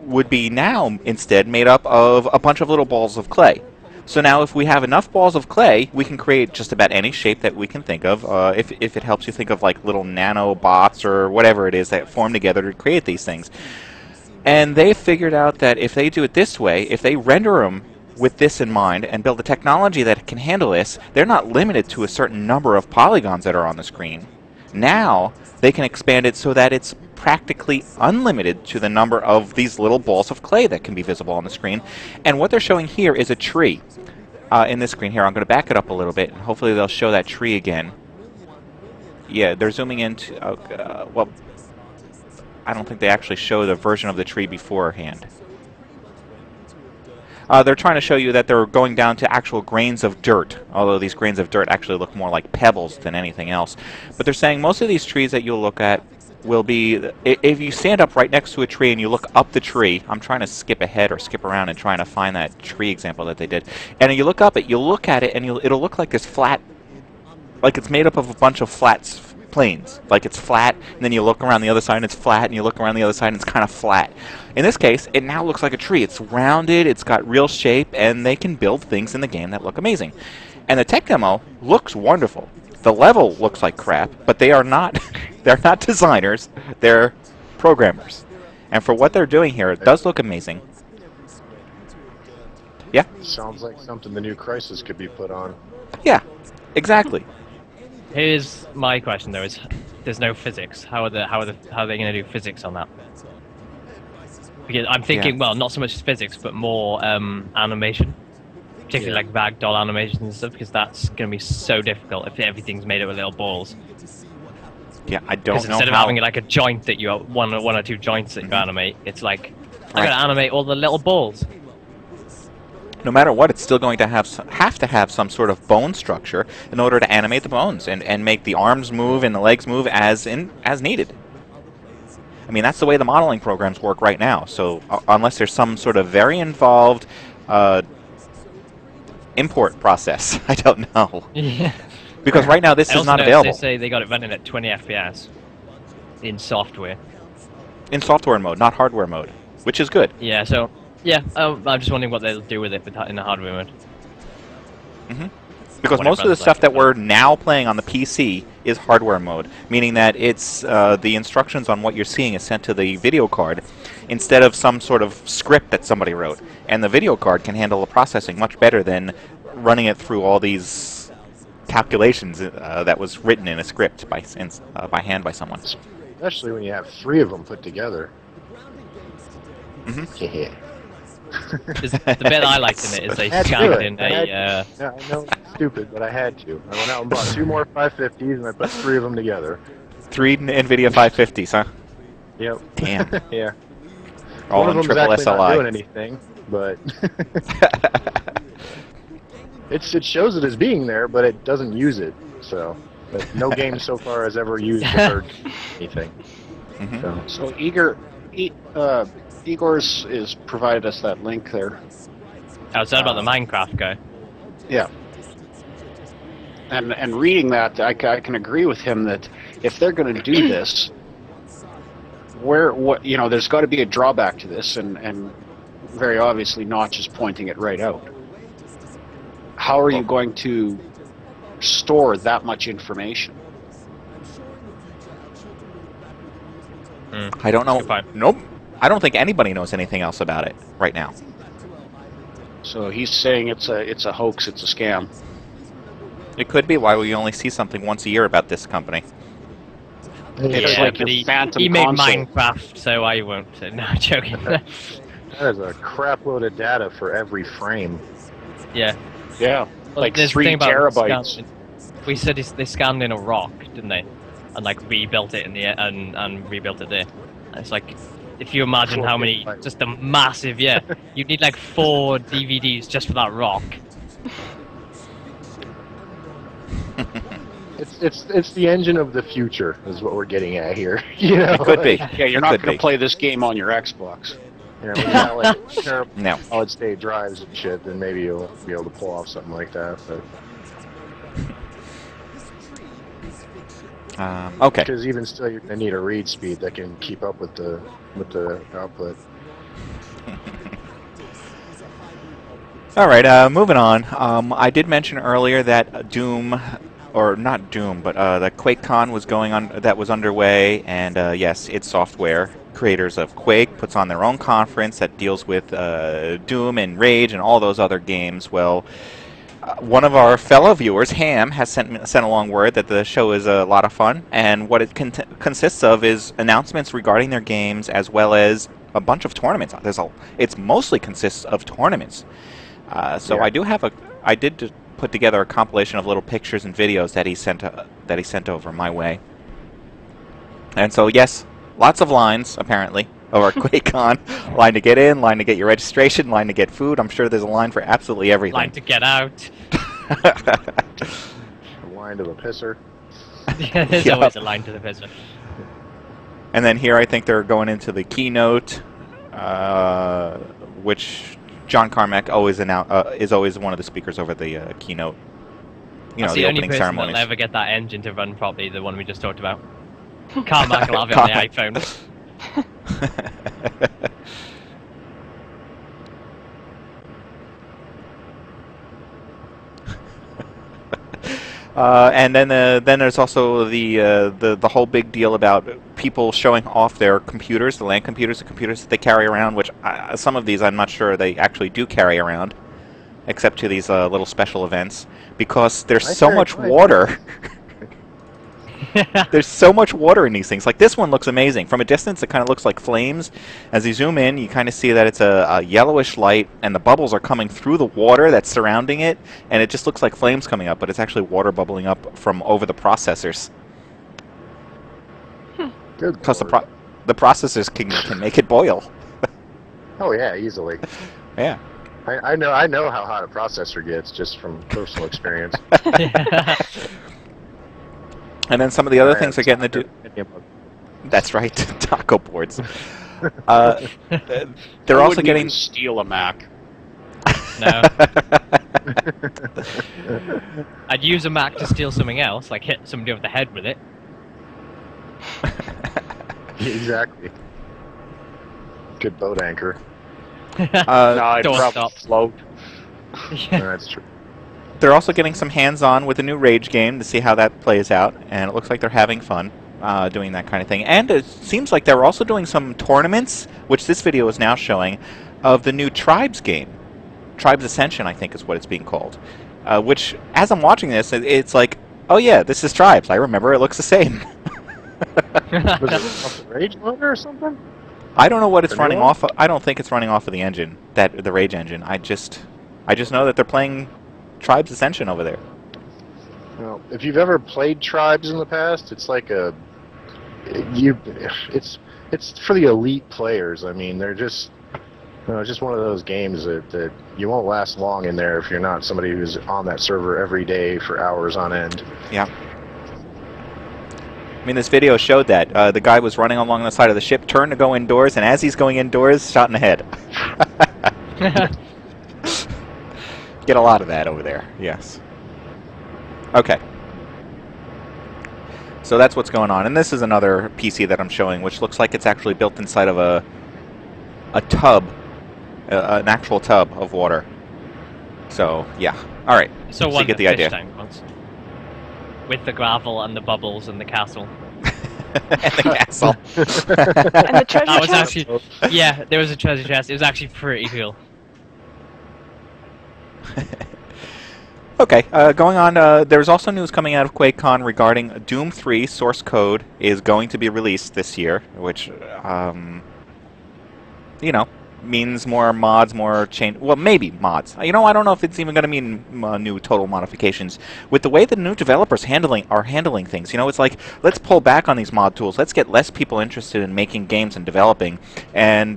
would be now instead made up of a bunch of little balls of clay. So now if we have enough balls of clay, we can create just about any shape that we can think of. If it helps you think of like little nanobots or whatever it is that form together to create these things. And they figured out that if they do it this way, if they render them with this in mind and build a technology that can handle this, they're not limited to a certain number of polygons that are on the screen. Now they can expand it so that it's practically unlimited to the number of these little balls of clay that can be visible on the screen. And what they're showing here is a tree in this screen here. I'm going to back it up a little bit, and hopefully they'll show that tree again. Yeah, they're zooming into... well, I don't think they actually show the version of the tree beforehand. They're trying to show you that they're going down to actual grains of dirt, although these grains of dirt actually look more like pebbles than anything else. But they're saying most of these trees that you'll look at will be, if you stand up right next to a tree and you look up the tree, I'm trying to skip ahead or skip around and trying to find that tree example that they did, and you look up it, you'll look at it and it'll look like this flat, like it's made up of a bunch of flat planes. Like it's flat, and then you look around the other side and it's flat, and you look around the other side and it's kind of flat. In this case, it now looks like a tree. It's rounded, it's got real shape, and they can build things in the game that look amazing. And the tech demo looks wonderful. The level looks like crap, but they are not they're not designers, they're programmers. And for what they're doing here, it does look amazing. Yeah? Sounds like something the new Crisis could be put on. Yeah, exactly. Here's my question though: is there's no physics? How are they going to do physics on that? Because I'm thinking, well, not so much physics, but more animation, particularly like ragdoll animations and stuff, because that's going to be so difficult if everything's made up of little balls. Yeah, I don't know instead of how... having like a joint that you have one or two joints that you animate, it's like I got to animate all the little balls. No matter what, it's still going to have some sort of bone structure in order to animate the bones and make the arms move and the legs move as needed. I mean, that's the way the modeling programs work right now. So unless there's some sort of very involved import process, I don't know. Yeah. Because right now this is not available. They say they got it running at 20 FPS in software. In software mode, not hardware mode, which is good. Yeah. So. Yeah, I'm just wondering what they'll do with it in the hardware mode. Because most of the stuff that we're now playing on the PC is hardware mode, meaning that it's the instructions on what you're seeing is sent to the video card instead of some sort of script that somebody wrote. And the video card can handle the processing much better than running it through all these calculations that was written in a script by hand by someone. Especially when you have 3 of them put together. Yeah. The bit I liked in it is they scanned in a... Yeah, I know it's stupid, but I had to. I went out and bought 2 more 550s, and I put 3 of them together. 3 NVIDIA 550s, huh? Yep. Damn. Yeah. All One in of them's triple actually SLI. not doing anything, but... it shows it as being there, but it doesn't use it, so... But no game so far has ever used the third anything. So Igor's is provided us that link there. I was talking about the Minecraft guy. Yeah. And reading that, I can agree with him that if they're going to do this, there's got to be a drawback to this, and very obviously Notch is pointing it right out. How are you going to store that much information? I don't know. Nope. I don't think anybody knows anything else about it right now. So he's saying it's a hoax, it's a scam. It could be why we only see something once a year about this company. It's Yeah, like but your he Phantom made console. Minecraft, so I won't. No, I'm joking. That is a crap load of data for every frame. Yeah. Yeah, Well, like there's the 3 thing about terabytes. we said they scanned in a rock, didn't they? And like rebuilt it in the and rebuilt it there. And it's like, if you imagine how many, just a massive, you'd need like 4 DVDs just for that rock. It's the engine of the future is what we're getting at here. You know? It could be. Yeah, you're not going to play this game on your Xbox. You know, when you got like terrible No. solid-state drives and shit, then maybe you'll be able to pull off something like that. But Okay. Because even still, you're gonna need a read speed that can keep up with the output. All right, moving on. I did mention earlier that Doom, or not Doom, but that QuakeCon was going on, that was underway, and yes, id Software, creators of Quake, puts on their own conference that deals with Doom and Rage and all those other games. Well, one of our fellow viewers, Ham, has sent along word that the show is a lot of fun, and what it consists of is announcements regarding their games as well as a bunch of tournaments. It's mostly consists of tournaments. So yeah. I did put together a compilation of little pictures and videos that he sent over my way. And so yes, lots of lines apparently over QuakeCon. Line to get in, line to get your registration, line to get food. I'm sure there's a line for absolutely everything. Line to get out. A line to the pisser. Yeah, there's always a line to the pisser. And then here I think they're going into the keynote, which John Carmack is always one of the speakers over the keynote. You know, the opening ceremonies. The only person that'll ever get that engine to run properly, the one we just talked about. Carmack will have it on the iPhone. And then there's also the whole big deal about people showing off their computers, the LAN computers, the computers that they carry around, which some of these I'm not sure they actually do carry around, except to these little special events, because there's so much water. There's so much water in these things. Like this one looks amazing. From a distance, it kind of looks like flames. As you zoom in, you kind of see that it's a yellowish light, and the bubbles are coming through the water that's surrounding it, and it just looks like flames coming up, but it's actually water bubbling up from over the processors. Good. Because the processors can make it boil. Oh yeah, easily. Yeah. I know how hot a processor gets just from personal experience. And then some of the other things are getting to do. That's right, taco boards. They're also getting steal a Mac. No. I'd use a Mac to steal something else, like hit somebody over the head with it. Exactly. Good boat anchor. No, I'd probably float. Yeah. No, that's true. They're also getting some hands-on with the new Rage game to see how that plays out, and it looks like they're having fun doing that kind of thing. And it seems like they're also doing some tournaments, which this video is now showing, of the new Tribes game. Tribes Ascension, I think is what it's being called. Which, as I'm watching this, it's like, oh yeah, this is Tribes. I remember it looks the same. Was it off the Rage motor or something? I don't know what it's running off of. I don't think it's running off of the engine, the Rage engine. I just know that they're playing Tribes Ascension over there. Well, if you've ever played Tribes in the past, it's like it's for the elite players. I mean, they're just one of those games that you won't last long in there if you're not somebody who's on that server every day for hours on end. Yeah. I mean, this video showed that. The guy was running along the side of the ship, turned to go indoors, and as he's going indoors, shot in the head. Get a lot of that over there, yes. Okay. So that's what's going on. And this is another PC that I'm showing, which looks like it's actually built inside of a tub, an actual tub of water. So, yeah. All right. So you get the idea. Tank once. With the gravel and the bubbles and the castle. And the castle. And the treasure chest? Actually, yeah, there was a treasure chest. It was actually pretty cool. Okay, going on, there's also news coming out of QuakeCon regarding Doom 3 source code is going to be released this year, which, you know, means more mods, more change. Well, maybe mods. You know, I don't know if it's even going to mean new total modifications. With the way the new developers are handling things, you know, it's like, let's pull back on these mod tools. Let's get less people interested in making games and developing. And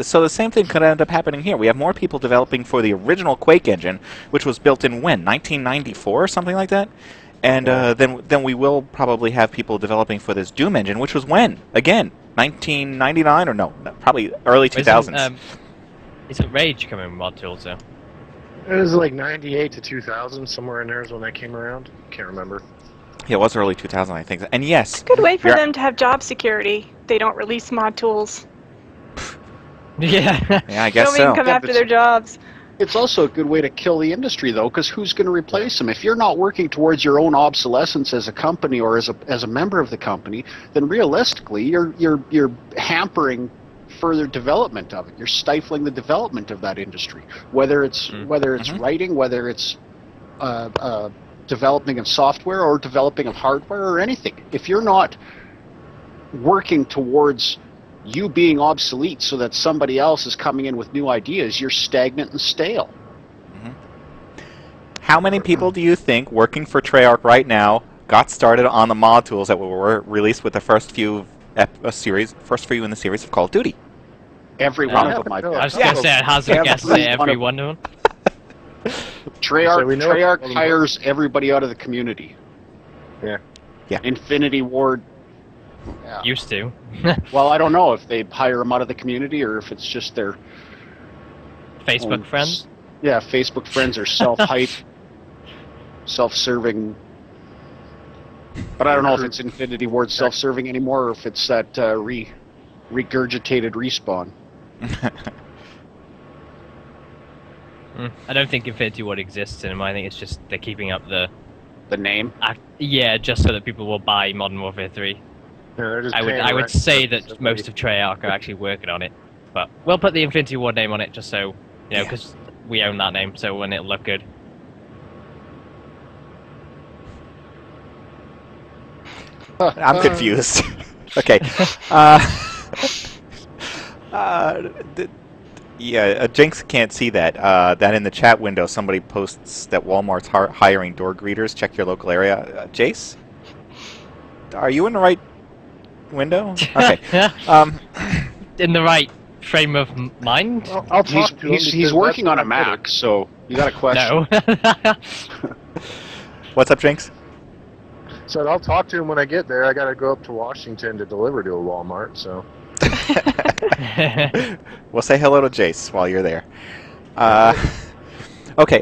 so the same thing could end up happening here. We have more people developing for the original Quake engine, which was built in when? 1994 or something like that? And then we will probably have people developing for this Doom engine, which was when? Again, 1999 or no, probably early 2000s. Isn't Rage coming with mod tools though? It was like 98 to 2000, somewhere in there is when that came around. Can't remember. Yeah, it was early 2000, I think. And yes, Good way for you're- them to have job security. They don't release mod tools. Yeah. Yeah, I guess Nobody so. can come Yeah, after but- their jobs. It's also a good way to kill the industry, though, because who's going to replace them? If you're not working towards your own obsolescence as a company or as a member of the company, then realistically, you're hampering further development of it. You're stifling the development of that industry, whether it's writing, whether it's developing of software or developing of hardware or anything. If you're not working towards you being obsolete so that somebody else is coming in with new ideas, you're stagnant and stale. How many people do you think working for Treyarch right now got started on the mod tools that were released with the first few in the series of Call of Duty? Every one of them, I I was bet. going to say, I'd hazard a guess say every one of them. So we know Treyarch it's- hires everybody out of the community. Yeah. Yeah. Infinity Ward. Yeah. Used to. Well, I don't know if they hire them out of the community or if it's just their Facebook own friends. Yeah, Facebook friends are self-hype, self-serving. But I don't know if it's Infinity Ward self-serving anymore or if it's that regurgitated respawn. I don't think Infinity Ward exists anymore. I think it's just they're keeping up the name. Yeah, just so that people will buy Modern Warfare 3. Yeah, they're just I paying would rent say for that somebody. most of Treyarch are actually working on it, but we'll put the Infinity Ward name on it just so because we own that name, so when it'll look good. I'm confused. Okay. Jinx can't see that. That in the chat window, somebody posts that Walmart's hiring door greeters. Check your local area. Jace, are you in the right window? Okay. In the right frame of mind? I'll talk to him He's because working that's on a what I'm Mac, so you got a question. No. What's up, Jinx? So I'll talk to him when I get there. I got to go up to Washington to deliver to a Walmart. So We'll say hello to Jace while you're there. Okay,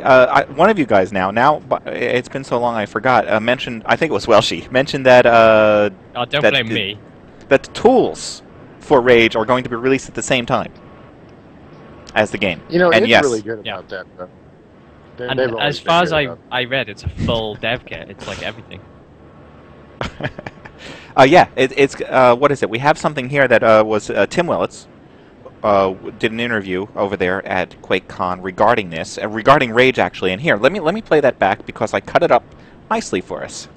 one of you guys now, it's been so long I forgot, mentioned, I think it was Welshy, mentioned that... Oh, don't that blame me. That the tools for Rage are going to be released at the same time as the game. you know, And it's yes. really good Yeah. about that. Though. They've And always as been far as good about I read, it's a full dev kit. It's like everything. It's what is it? We have something here that was Tim Willits did an interview over there at QuakeCon regarding this, regarding Rage actually. And here, let me play that back because I cut it up nicely for us.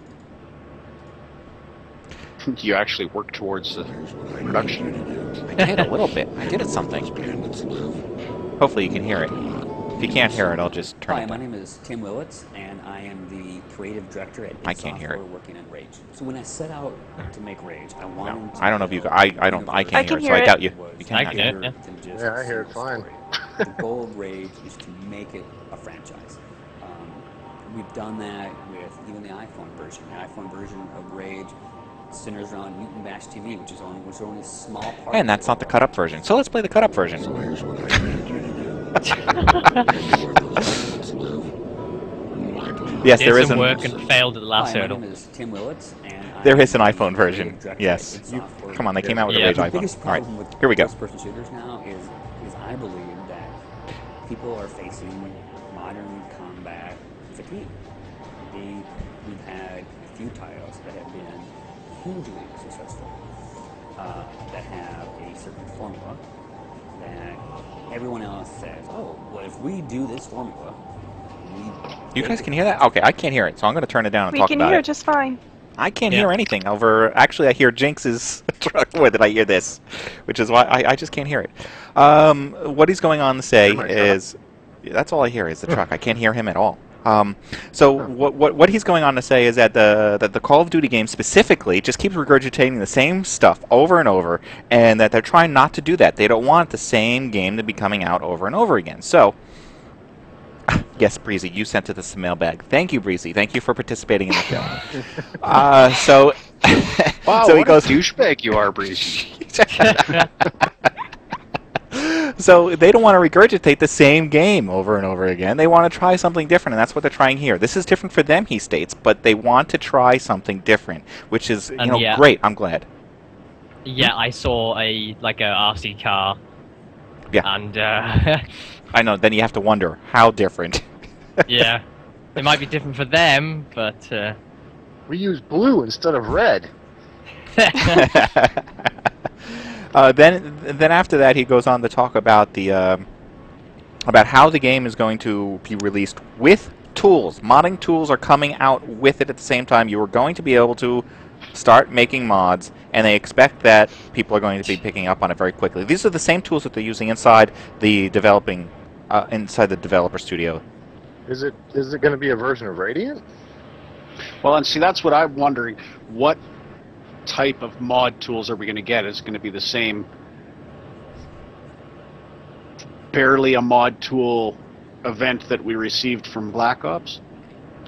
You actually work towards the production. I did a little bit. I did it something. Hopefully you can hear it. If you can't hear it, I'll just turn Hi, it my down. name is Tim Willits, and I am the creative director at I can't hear Software it. working on Rage. So when I set out to make Rage, I wanted to I don't know if you. build I a don't. I universe can't can hear it, so hear I it. doubt you. that was You can. I can hear it, bigger yeah. than just Yeah, I a hear it single fine. story. The goal of Rage is to make it a franchise. We've done that with even the iPhone version. The iPhone version of Rage centers around Mutant Bash TV, which is only a small part. And that's not the cut up version. So let's play the cut up version. Yes, Did there is some an. work and failed at the last Hi, my hurdle. name is Tim Willits, and There I is an am the iPhone creative version. director Yes. at Software. Come on, they came out with Yeah. a Rage The iPhone. biggest All right, problem with here we go. first-person shooters now is I believe that people are facing modern combat fatigue. We've had a few titles that have been hugely successful, that have a certain formula that everyone else says, oh, well, if we do this formula, You guys can hear that? Okay, I can't hear it, so I'm going to turn it down and We talk can about hear it. it just fine. I can't Yeah. hear anything over. Actually, I hear Jinx's truck more than I hear this, which is why I just can't hear it. What he's going on to say Hear my truck. is, that's all I hear is the truck. I can't hear him at all. So what he's going on to say is that the Call of Duty game specifically just keeps regurgitating the same stuff over and over, and that they're trying not to do that. They don't want the same game to be coming out over and over again. So. Yes, Breezy, you sent it this mailbag. Thank you, Breezy. Thank you for participating in the show. So, Wow, so he what goes. a douchebag you are, Breezy. So they don't want to regurgitate the same game over and over again. They want to try something different, and that's what they're trying here. This is different for them, he states, but they want to try something different, which is great. I'm glad. Yeah, I saw a RC car. Yeah. And I know. Then you have to wonder how different. yeah, it might be different for them, but we use blue instead of red. Then after that, he goes on to talk about about how the game is going to be released with tools. Modding tools are coming out with it at the same time. You are going to be able to start making mods, and they expect that people are going to be picking up on it very quickly. These are the same tools that they're using inside the developer studio. Is it going to be a version of Radiant? Well, and see, that's what I'm wondering. What type of mod tools are we going to get? Is it going to be the same barely a mod tool event that we received from Black Ops?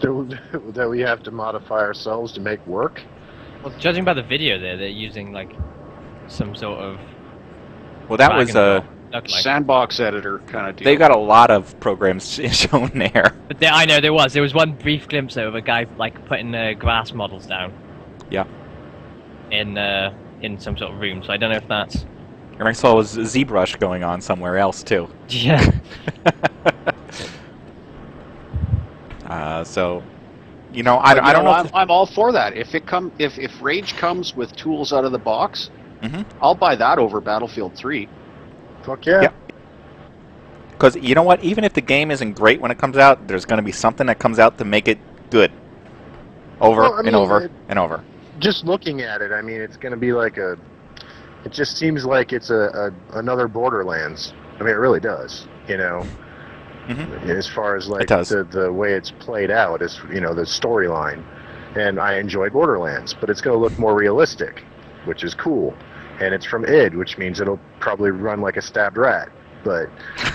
That we have to modify ourselves to make work? Well, judging by the video there, they're using some sort of... Well, that was a sandbox editor kind of deal. They got a lot of programs shown there. But I know there was one brief glimpse though of a guy putting grass models down. Yeah. In some sort of room, so I don't know if that's... And I saw a ZBrush going on somewhere else too. Yeah. So, I don't know. I'm all for that. If Rage comes with tools out of the box, I'll buy that over Battlefield 3. Fuck yeah. Because you know what? Even if the game isn't great when it comes out, there's going to be something that comes out to make it good. Over and over. Just looking at it, I mean, it's going to be it just seems like it's another Borderlands. I mean, it really does, as far as the way it's played out, is the storyline. And I enjoyed Borderlands, but it's going to look more realistic, which is cool. And it's from id, which means it'll probably run like a stabbed rat. But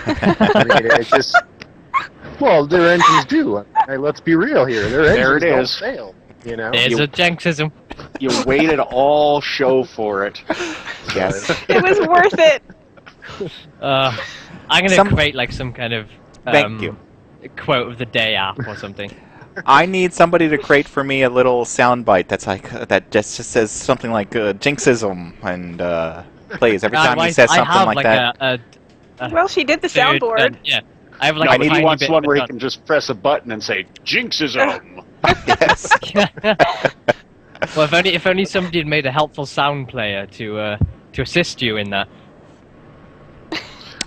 I mean, it's just their engines do. Let's be real here. Their engines don't fail. There's a Jinxism. You waited all show for it. Yes. It was worth it. I'm gonna create some kind of thank you quote of the day app or something. I need somebody to create for me a little soundbite that's that just says something like Jinxism and plays every time he says something like that. Well, she did the soundboard. Yeah. I have I need one where he can just press a button and say Jinxism. Yes. Well, if only somebody had made a helpful sound player to assist you in that.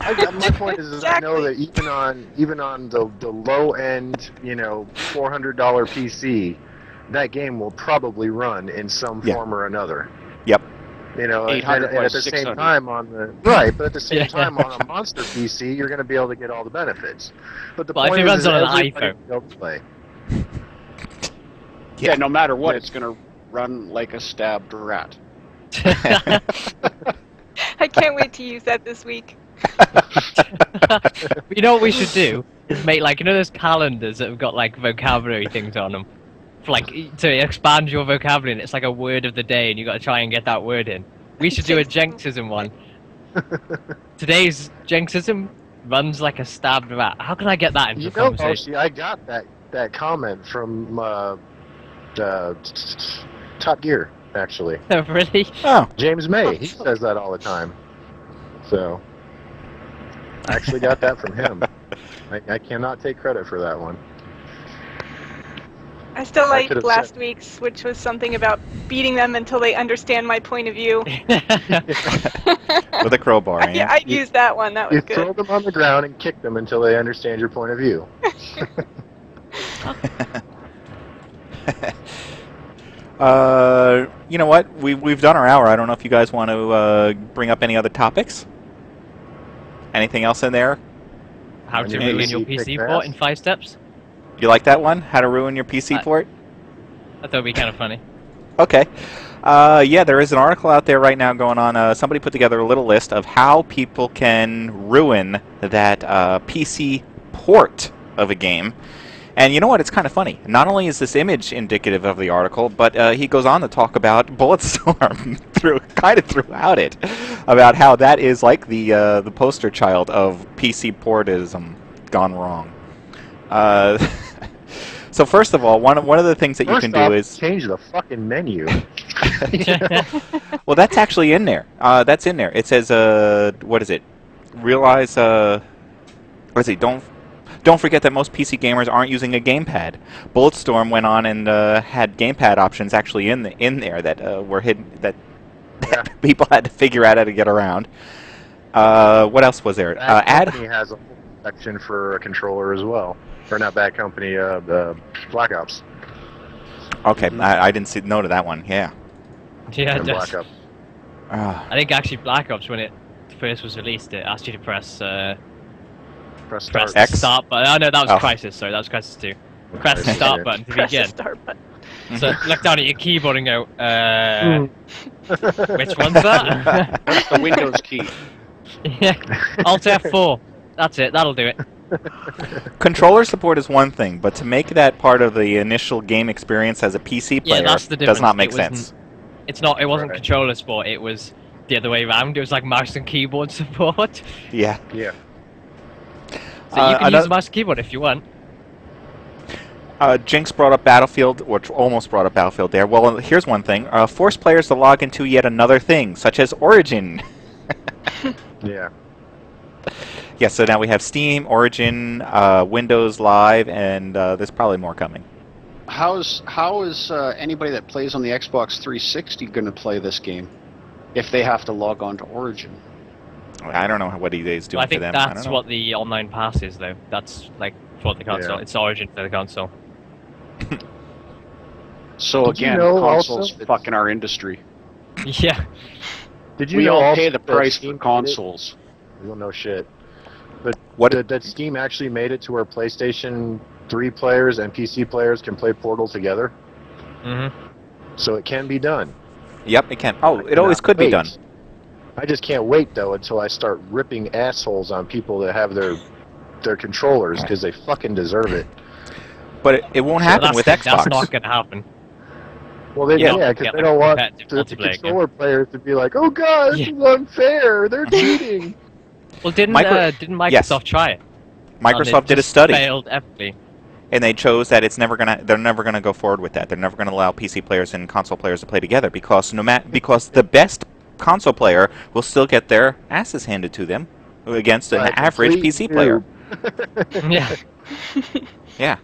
My point is exactly. I know that even on the low end, $400 PC, that game will probably run in some form or another. Yep. And at the same time but at the same time on a monster PC, you're going to be able to get all the benefits. But the point if it runs on an iPhone, will play. Yeah, no matter what, it's going to run like a stabbed rat. I can't wait to use that this week. You know what we should do? Is make those calendars that have got vocabulary things on them. To expand your vocabulary, and it's like a word of the day, and you got to try and get that word in. We should do a Jinxism one. Today's Jinxism runs like a stabbed rat. How can I get that into conversation? I got that comment from Top Gear, actually. Oh, really? Oh. James May, he says that all the time. So, I actually got that from him. I cannot take credit for that one. I still like last week's, which was something about beating them until they understand my point of view. With a crowbar, yeah, I'd use that one. That was good. You throw them on the ground and kick them until they understand your point of view. You know what? We've done our hour. I don't know if you guys want to bring up any other topics. Anything else in there? How to ruin your PC port in 5 steps? You like that one? How to ruin your PC port? I thought it'd be kind of funny. Okay. Yeah, there is an article out there right now going on. Somebody put together a little list of how people can ruin that PC port of a game. And you know what? It's kind of funny. Not only is this image indicative of the article, but he goes on to talk about Bulletstorm kind of throughout it. about how that is like the poster child of PC portism gone wrong. So first of all, one of the things that you can do is change the fucking menu. Well, that's actually in there. That's in there. It says, what is it? Realize, let's see, don't forget that most PC gamers aren't using a gamepad. Bulletstorm went on and had gamepad options actually in there that were hidden, that people had to figure out how to get around. What else was there? Bad Company has a whole section for a controller as well. Or not Bad Company, Black Ops. Okay, I didn't see note of that one. Yeah. Yeah, it Black does. Ops. I think actually Black Ops, when it first was released, it asked you to press Start. the X? start button. Oh no, that was Oh. Crisis. Sorry, that was Crisis 2. Press the start button to Press the begin. start button. So look down at your keyboard and go, which one's that? That's the Windows key. Yeah, Alt F4. That's it. That'll do it. Controller support is one thing, but to make that part of the initial game experience as a PC Yeah, player that's the does not difference. make It sense. It's not. It wasn't Right. controller support. It was the other way around. It was like mouse and keyboard support. Yeah. Yeah. So you can use another- mouse and keyboard if you want. Jinx brought up Battlefield, or almost brought up Battlefield there. Well, here's one thing. Force players to log into yet another thing, such as Origin. Yeah. Yeah, so now we have Steam, Origin, Windows Live, and there's probably more coming. How is anybody that plays on the Xbox 360 going to play this game if they have to log on to Origin? I don't know what EA is doing I for think them. I don't that's know. what the online pass is, though. That's like for the console. Yeah. It's Origin for the console. So Did you again, know consoles also- fucking our industry. Yeah. Did you We know all also pay the that price Steam for consoles. You don't know shit. But What- that Steam actually made it to where PlayStation 3 players and PC players can play Portal together? Mm-hmm. So it can be done. Yep, it can. Oh, it always could be done. I just can't wait, though, until I start ripping assholes on people that have their controllers, because they fucking deserve it. But it won't happen with Xbox. That's not going to happen. Well, they, Yeah. yeah, because Get they the don't want competitive the multiplayer game. controller players to be like, oh god, this Yeah. is unfair, they're cheating. Well, didn't Microsoft Yes. try it? Microsoft And it did a just study, Failed epically. and they chose that they're never gonna go forward with that. They're never gonna allow PC players and console players to play together because because the best console player will still get their asses handed to them against an By a average complete PC player. Yeah. Yeah.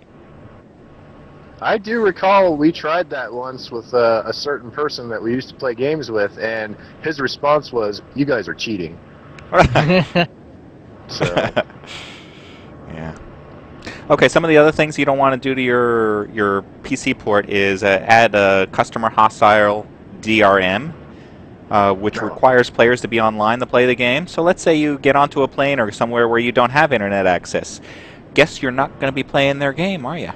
I do recall we tried that once with a certain person that we used to play games with, and his response was, "You guys are cheating." So Yeah. Okay, some of the other things you don't want to do to your PC port is add a customer hostile DRM, which requires players to be online to play the game. So let's say you get onto a plane or somewhere where you don't have internet access. Guess you're not going to be playing their game, are you?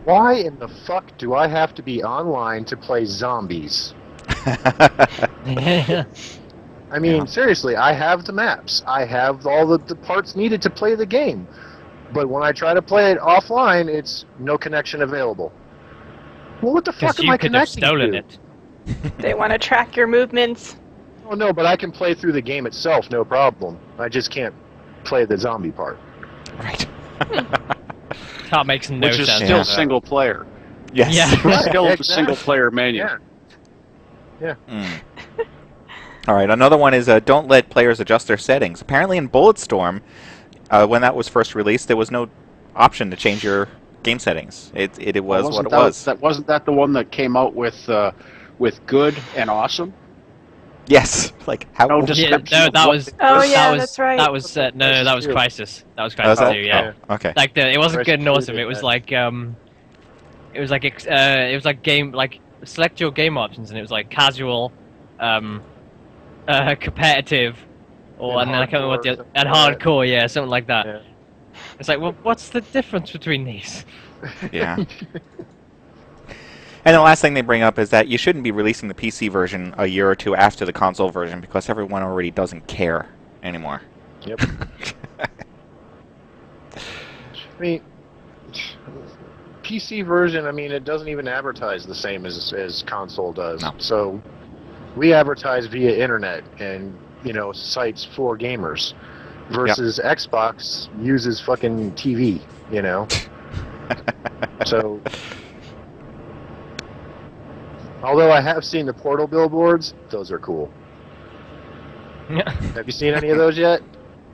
why in the fuck do I have to be online to play zombies? I mean, Yeah. seriously, I have the maps. I have all the parts needed to play the game. But when I try to play it offline, it's no connection available. Well, what the fuck Because am you I could have connecting stolen to? it. They want to track your movements. Oh, no, but I can play through the game itself, no problem. I just can't play the zombie part. Right. That makes no Which is sense. still Yeah. single player. Yes. Yeah. Still Exactly. single player menu. Yeah. Mm. All right, another one is don't let players adjust their settings. Apparently in Bulletstorm, when that was first released, there was no option to change your game settings. It was what it was. Wasn't that the one that came out with good and awesome? Yes. Like how? No, Yeah, description no, of that what was. it Oh, that yeah, was, that's right. That was no, that was Crisis. That was Oh, is Crisis that? 2. Yeah. Oh, okay. Like it wasn't Crisis good and 2 awesome. did It was that. like game like select your game options and it was like casual, competitive, or And and then I can't remember what the hardcore, and something like that. hardcore, yeah, something like that. Yeah. It's like, well, what's the difference between these? Yeah. And the last thing they bring up is that you shouldn't be releasing the PC version a year or two after the console version because everyone already doesn't care anymore. Yep. I mean, PC version, I mean, it doesn't even advertise the same as console does. No. So we advertise via internet, and sites for gamers, versus Xbox uses fucking TV, So, although I have seen the Portal billboards, those are cool. Have you seen any of those yet?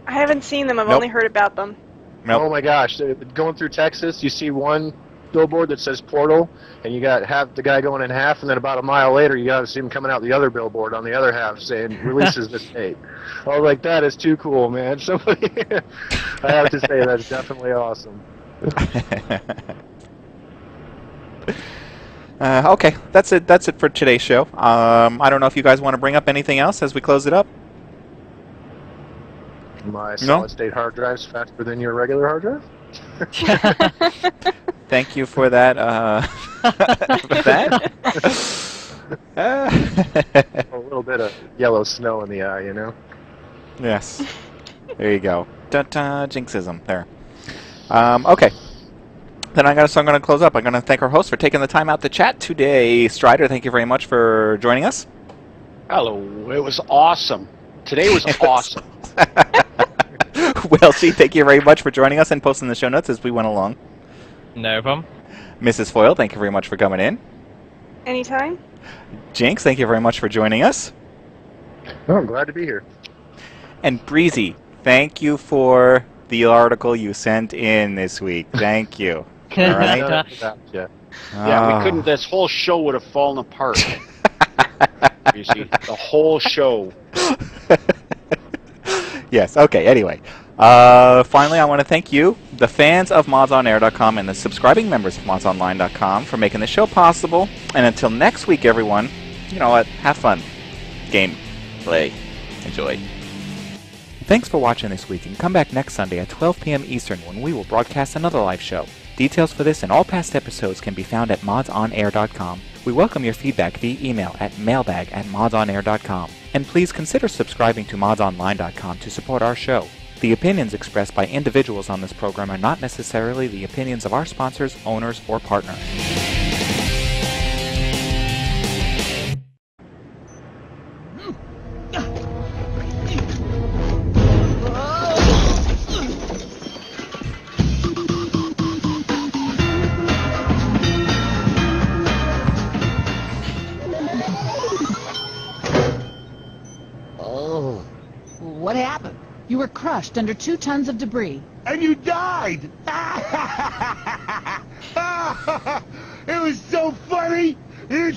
I haven't seen them. I've Nope. only heard about them. Nope. Oh my gosh! Going through Texas, you see one billboard that says Portal, and you got half the guy going in half, and then about a mile later, you got to see him coming out the other billboard on the other half saying releases this date. I was like, that is too cool, man. Somebody, I have to say that's definitely awesome. Okay, that's it. That's it for today's show. I don't know if you guys want to bring up anything else as we close it up. My solid-state hard drive's faster than your regular hard drive? Thank you for that. For that. A little bit of yellow snow in the eye, Yes. There you go. Da-da, jinxism. There. Okay. Then I'm going to close up. I'm going to thank our host for taking the time out to chat today. Stryder, thank you very much for joining us. Hello. It was awesome. Today was awesome. Welshy, thank you very much for joining us and posting the show notes as we went along. No problem. MrsFoyle, thank you very much for coming in. Anytime. Jinx, thank you very much for joining us. Oh, I'm glad to be here. And Breezy, thank you for the article you sent in this week. Thank you. All right. Yeah, we couldn't. This whole show would have fallen apart. You see, the whole show. Yes, okay, anyway. Finally, I want to thank you, the fans of MODSonair.com and the subscribing members of MODSonline.com for making the show possible. And until next week, everyone, you know what? Have fun. Game. Play. Enjoy. Thanks for watching this week, and come back next Sunday at 12 p.m. Eastern when we will broadcast another live show. Details for this and all past episodes can be found at MODSonair.com. We welcome your feedback via email at mailbag@MODSonair.com. And please consider subscribing to MODSonline.com to support our show. The opinions expressed by individuals on this program are not necessarily the opinions of our sponsors, owners, or partners. What happened? You were crushed under 2 tons of debris. And you died! It was so funny! I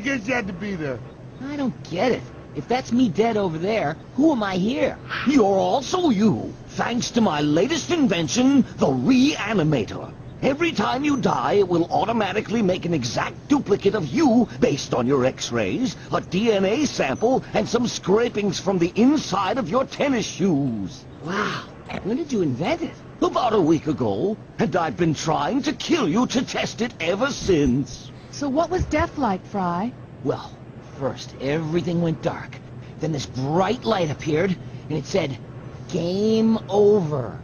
guess you had to be there. I don't get it. If that's me dead over there, who am I here? You're also you, thanks to my latest invention, the Reanimator. Every time you die, it will automatically make an exact duplicate of you based on your x-rays, a DNA sample, and some scrapings from the inside of your tennis shoes. Wow. When did you invent it? About a week ago, and I've been trying to kill you to test it ever since. So what was death like, Fry? Well, first everything went dark. Then this bright light appeared, and it said, "Game over."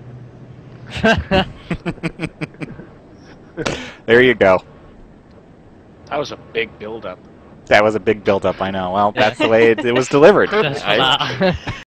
There you go. That was a big build-up. That was a big build-up, I know. Well, that's the way it was delivered. Just for that.